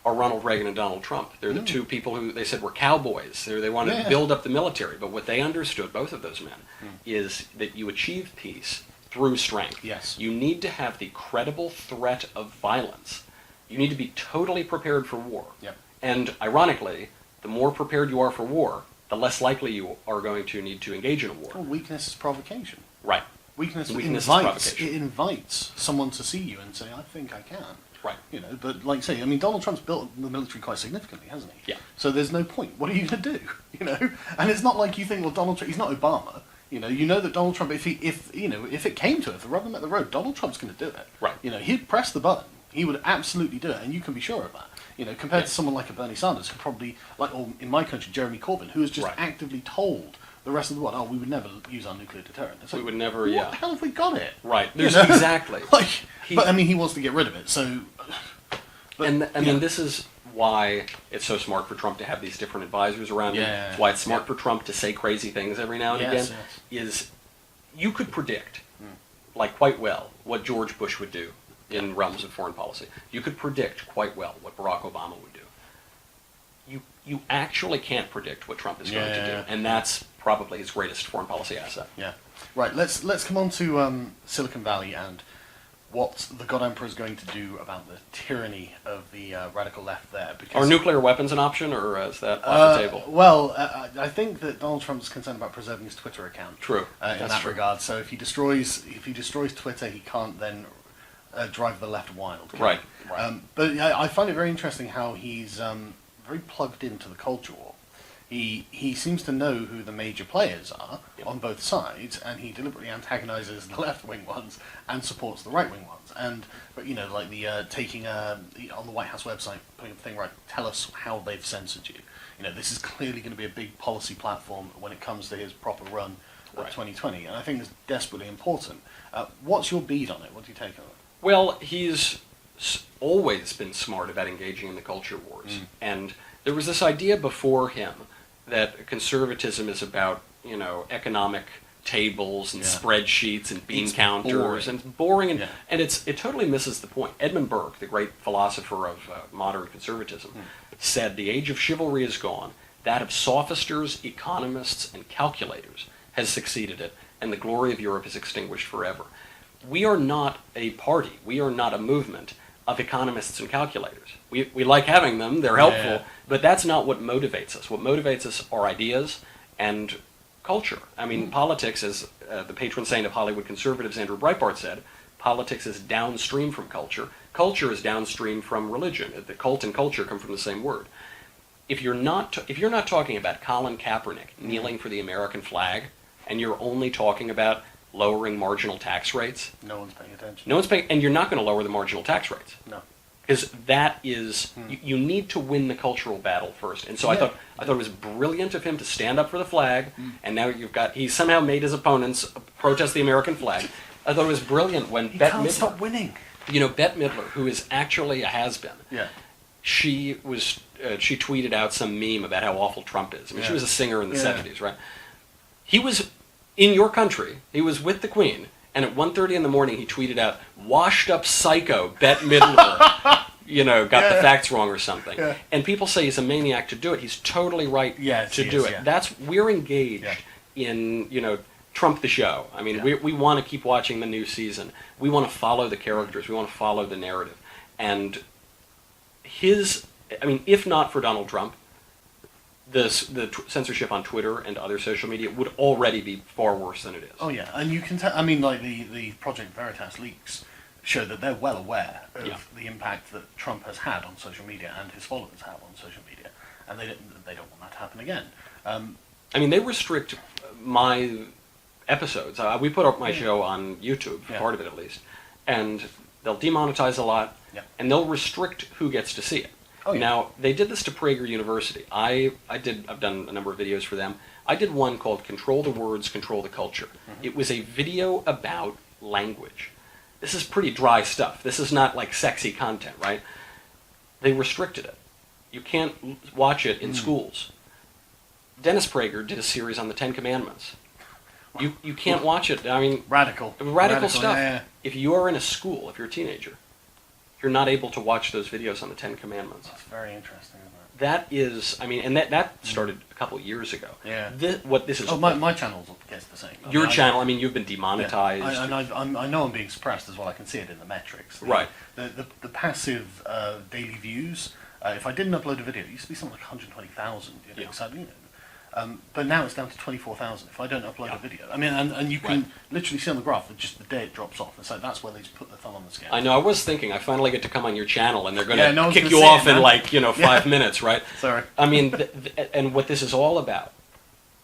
are Ronald Reagan and Donald Trump. They're the two people who they said were cowboys. They wanted to build up the military, but what they understood, both of those men, is that you achieve peace through strength. Yes. You need to have the credible threat of violence. You need to be totally prepared for war. Yep. And ironically, the more prepared you are for war, the less likely you are going to need to engage in a war. Well, weakness is provocation. Right. Weakness is invites provocation. it invites someone to see you and say, "I think I can." Right. You know, but like I say, I mean, Donald Trump's built the military quite significantly, hasn't he? Yeah. So there's no point. What are you going to do? You know, and it's not like you think, well, Donald Trump. He's not Obama. You know that Donald Trump. If it came to it, if the rubber met the road, Donald Trump's going to do it. Right. You know, he'd press the button. He would absolutely do it, and you can be sure of that. You know, compared to someone like a Bernie Sanders, who probably, like, or in my country, Jeremy Corbyn, who has just actively told the rest of the world, "Oh, we would never use our nuclear deterrent." It's like, We would never. What the hell have we got it? Right. You There's know? exactly. Like, but I mean, he wants to get rid of it. So, but, I mean, this is why it's so smart for Trump to have these different advisors around him. Yeah. It's why it's smart for Trump to say crazy things every now and Yes, again. yes. Is you could predict, like quite well, what George Bush would do in realms of foreign policy. You could predict quite well what Barack Obama would do. You actually can't predict what Trump is going to do, and that's probably his greatest foreign policy asset. Yeah. Right. Let's come on to Silicon Valley and what the God Emperor is going to do about the tyranny of the radical left there. Because, Are nuclear weapons an option, or is that off the table? Well, I think that Donald Trump's concerned about preserving his Twitter account. True. In that regard, so if he destroys Twitter, he can't then drive the left wild. Right. But I find it very interesting how he's very plugged into the culture war. He seems to know who the major players are on both sides, and he deliberately antagonizes the left-wing ones and supports the right-wing ones. But you know, like the taking on the White House website, putting a thing right, tell us how they've censored you. You know, this is clearly going to be a big policy platform when it comes to his proper run of 2020, and I think it's desperately important. What's your bead on it? What do you take on it? Well, he's always been smart about engaging in the culture wars, and there was this idea before him that conservatism is about, you know, economic tables and spreadsheets and bean counters, and it's boring, and it totally misses the point. Edmund Burke, the great philosopher of modern conservatism, said the age of chivalry is gone, that of sophisters, economists, and calculators has succeeded it, and the glory of Europe is extinguished forever. We are not a party, we are not a movement of economists and calculators. We like having them, they're helpful, but that's not what motivates us. What motivates us are ideas and culture. I mean, politics, as the patron saint of Hollywood conservatives, Andrew Breitbart, said, politics is downstream from culture. Culture is downstream from religion. The cult and culture come from the same word. If you're not talking about Colin Kaepernick kneeling for the American flag, and you're only talking about lowering marginal tax rates, no one's paying attention. No one's paying, and you're not going to lower the marginal tax rates. No. Because that is, you need to win the cultural battle first. And so I thought it was brilliant of him to stand up for the flag, and now he somehow made his opponents protest the American flag. I thought it was brilliant when Bette Midler... stop winning. You know, Bette Midler, who is actually a has-been, she tweeted out some meme about how awful Trump is. I mean, she was a singer in the 70s, right? He was in your country, he was with the Queen, and at 1:30 in the morning he tweeted out, washed-up psycho Bette Midler, you know, got the facts wrong or something. Yeah. And people say he's a maniac to do it. He's totally right to do it. Yeah. We're engaged in, you know, Trump the show. I mean, we want to keep watching the new season. We want to follow the characters. We want to follow the narrative. And if not for Donald Trump, the censorship on Twitter and other social media would already be far worse than it is. Oh yeah, and you can tell. I mean, like the Project Veritas leaks show that they're well aware of Yeah. the impact that Trump has had on social media and his followers have on social media, and they don't want that to happen again. I mean, they restrict my episodes. We put up my show on YouTube, Yeah. part of it at least, and they'll demonetize a lot, Yeah. and they'll restrict who gets to see it. Oh, yeah. Now, they did this to Prager University. I've done a number of videos for them. I did one called Control the Words, Control the Culture. Mm-hmm. It was a video about language. This is pretty dry stuff. This is not like sexy content, right? They restricted it. You can't watch it in schools. Dennis Prager did a series on the Ten Commandments. You can't watch it. I mean, Radical stuff. Yeah. If you are in a school, if you're a teenager, you're not able to watch those videos on the Ten Commandments. That's very interesting, isn't it? That is, I mean, and that started a couple of years ago. Yeah. This is. Oh, my channel gets the same. Your channel, I mean, you've been demonetized. Yeah. I know I'm being suppressed as well. I can see it in the metrics. Right. The passive daily views. If I didn't upload a video, it used to be something like 120,000. You know, Yeah. so, but now it's down to 24,000 if I don't upload a video. I mean, and you can literally see on the graph that just the day it drops off. It's like that's where they just put the thumb on the scale. I know. I was thinking, I finally get to come on your channel, and they're going Yeah, no to one's kick gonna you see off it, in man. like 5 minutes, right? Sorry. I mean, and what this is all about,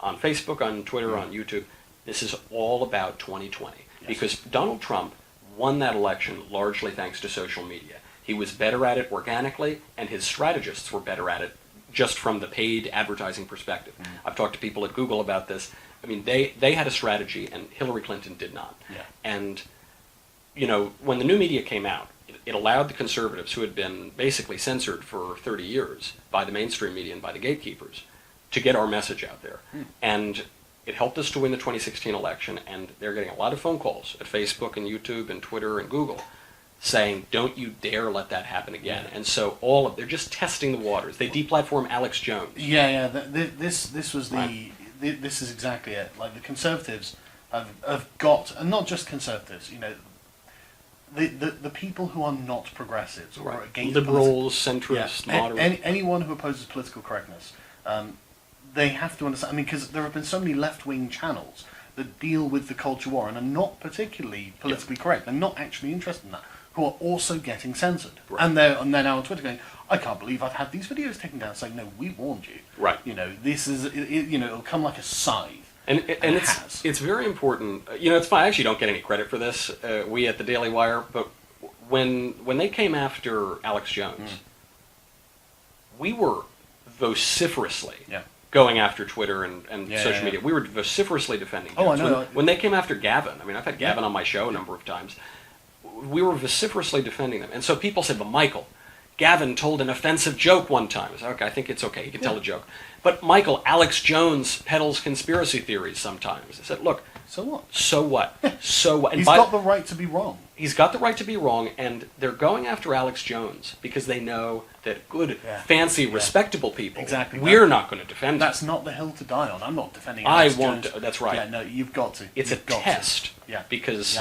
on Facebook, on Twitter, on YouTube, this is all about 2020. Yes. Because Donald Trump won that election largely thanks to social media. He was better at it organically, and his strategists were better at it just from the paid advertising perspective. I've talked to people at Google about this. I mean, they had a strategy, and Hillary Clinton did not. Yeah. And, you know, when the new media came out, it allowed the conservatives, who had been basically censored for 30 years by the mainstream media and by the gatekeepers, to get our message out there. And it helped us to win the 2016 election, and they're getting a lot of phone calls at Facebook and YouTube and Twitter and Google saying, don't you dare let that happen again. And so they're just testing the waters. They deplatform Alex Jones. Yeah. This was Right. this is exactly it. Like the conservatives have got, and not just conservatives. You know, the people who are not progressives or against Liberals, centrists, moderates. anyone who opposes political correctness, they have to understand. I mean, because there have been so many left-wing channels that deal with the culture war and are not particularly politically correct. They're not actually interested in that. Who are also getting censored, Right. and they're now on Twitter going, "I can't believe I've had these videos taken down." Saying, "No, we warned you." Right. You know, this is you know, it'll come like a scythe. And it has. it's very important. You know, it's fine. I actually don't get any credit for this. We at the Daily Wire, but when they came after Alex Jones, we were vociferously going after Twitter and social media. We were vociferously defending Jones. Oh, I know. When they came after Gavin, I mean, I've had Gavin on my show a number of times. We were vociferously defending them. And so people said, but Michael, Gavin told an offensive joke one time. I said, okay, I think it's okay. You can tell a joke. But Michael, Alex Jones peddles conspiracy theories sometimes. I said, look. So what? So what? So what? And He's got the right to be wrong. He's got the right to be wrong, and they're going after Alex Jones because they know that good, fancy, respectable people, exactly. we're not going to defend That's him. not the hill to die on. I'm not defending Alex I won't. Jones. That's right. Yeah, no, you've got to. It's You've a got test. To. Yeah. Because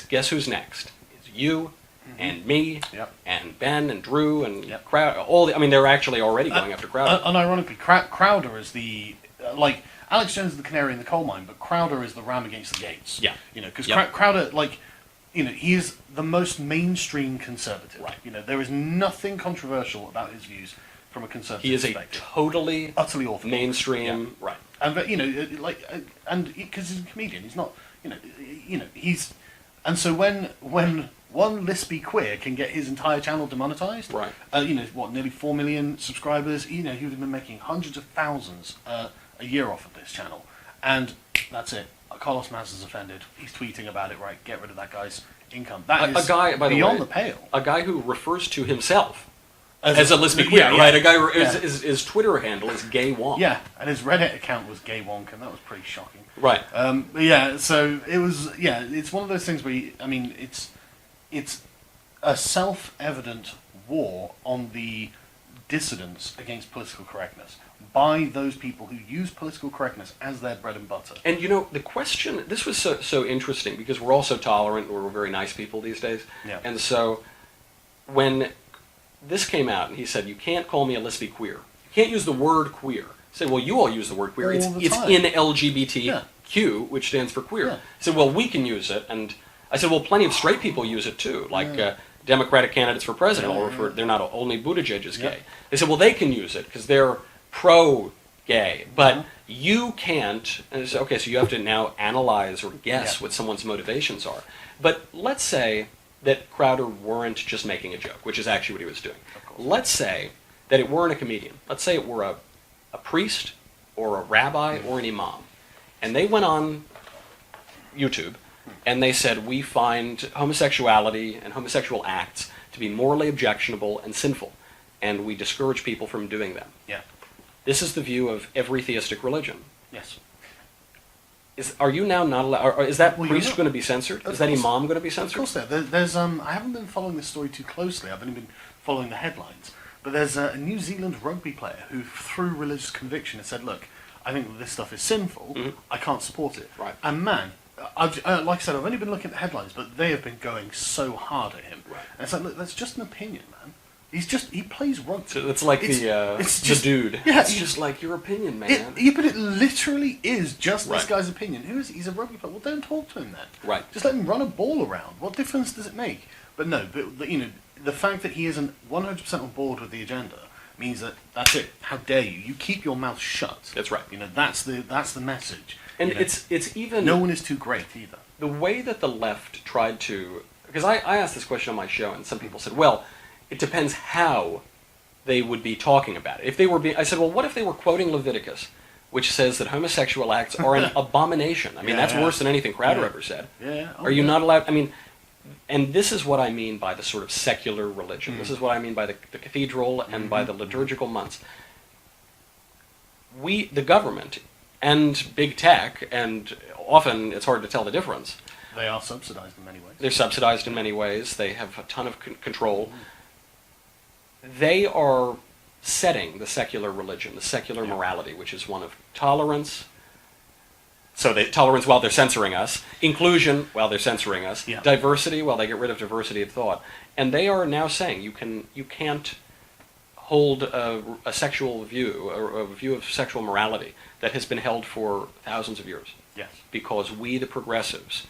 guess who's next? It's you and me Yep. and Ben and Drew and Crowder. I mean, they're actually already going after Crowder. Unironically, Crowder is the like Alex Jones is the canary in the coal mine, but Crowder is the ram against the gates. Yeah. You know, because Yep. Crowder, like, you know, he is the most mainstream conservative. Right. You know, there is nothing controversial about his views from a conservative He is a perspective. totally Utterly orthodox. mainstream, right? And but, you know, like, and because he's a comedian, he's not, you know, he's, and so when one lispy queer can get his entire channel demonetized, Right. You know, what, nearly 4 million subscribers, you know, he would have been making hundreds of thousands a year off of this channel, and that's it. Carlos Maz is offended. He's tweeting about it. Right, get rid of that guy's income. That is A guy, by the beyond way, the pale. A guy who refers to himself as a lispy queer, yeah, right? A guy yeah. his Twitter handle is Gay Wong. Yeah, and his Reddit account was Gay Wonk, and that was pretty shocking. Right. But yeah, so it was. Yeah, it's one of those things where I mean, it's a self-evident war on the dissidents against political correctness by those people who use political correctness as their bread and butter. And you know, the question, this was so interesting because we're all so tolerant, we're very nice people these days. Yeah. And so when this came out and he said, you can't call me a lispy queer. You can't use the word queer. I said, well, you all use the word queer. All the It's time. in LGBTQ, which stands for queer. Yeah. I said, well, we can use it. And I said, well, plenty of straight people use it too, like Democratic candidates for president, they're not only Buttigieg is gay. They said, well, they can use it because they're pro-gay, but you can't. And I said, okay, so you have to now analyze or guess what someone's motivations are. But let's say that Crowder weren't just making a joke, which is actually what he was doing. Let's say that it weren't a comedian. Let's say it were a priest or a rabbi or an imam. And they went on YouTube and they said, we find homosexuality and homosexual acts to be morally objectionable and sinful, and we discourage people from doing them. Yeah. This is the view of every theistic religion. Yes. Are you now not allowed, or is that priest not. going to be censored? Is that imam going to be censored? Of course there's I haven't been following this story too closely. I've only been following the headlines. But there's a New Zealand rugby player who, through religious conviction, has said, look, I think that this stuff is sinful, I can't support it. Right. And man, like I said, I've only been looking at the headlines, but they have been going so hard at him. Right. And it's like, look, that's just an opinion, man. He plays rugby. So it's like it's just, the dude. Yeah, it's just like your opinion, man. But it literally is just this guy's opinion. Who is he? He's a rugby player. Well, don't talk to him then. Right. Just let him run a ball around. What difference does it make? But no, the fact that he isn't 100% on board with the agenda means that that's it. How dare you? You keep your mouth shut. That's right. That's the message. And it's even no one is too great either. The way that the left tried to, because I asked this question on my show, and some people said, well, it depends how they would be talking about it. If they were I said, well, what if they were quoting Leviticus, which says that homosexual acts are an abomination? I mean, that's worse than anything Crowder ever said. Yeah. Are you not allowed? I mean, and this is what I mean by the sort of secular religion. This is what I mean by the cathedral and by the liturgical months. The government and big tech, and often it's hard to tell the difference. They are subsidized in many ways. They're subsidized in many ways. They have a ton of control. They are setting the secular religion, the secular morality, which is one of tolerance. So tolerance while they're censoring us, inclusion while they're censoring us, diversity while they get rid of diversity of thought, and they are now saying you can't hold a sexual view or a view of sexual morality that has been held for thousands of years. Yes. Because we, the progressives,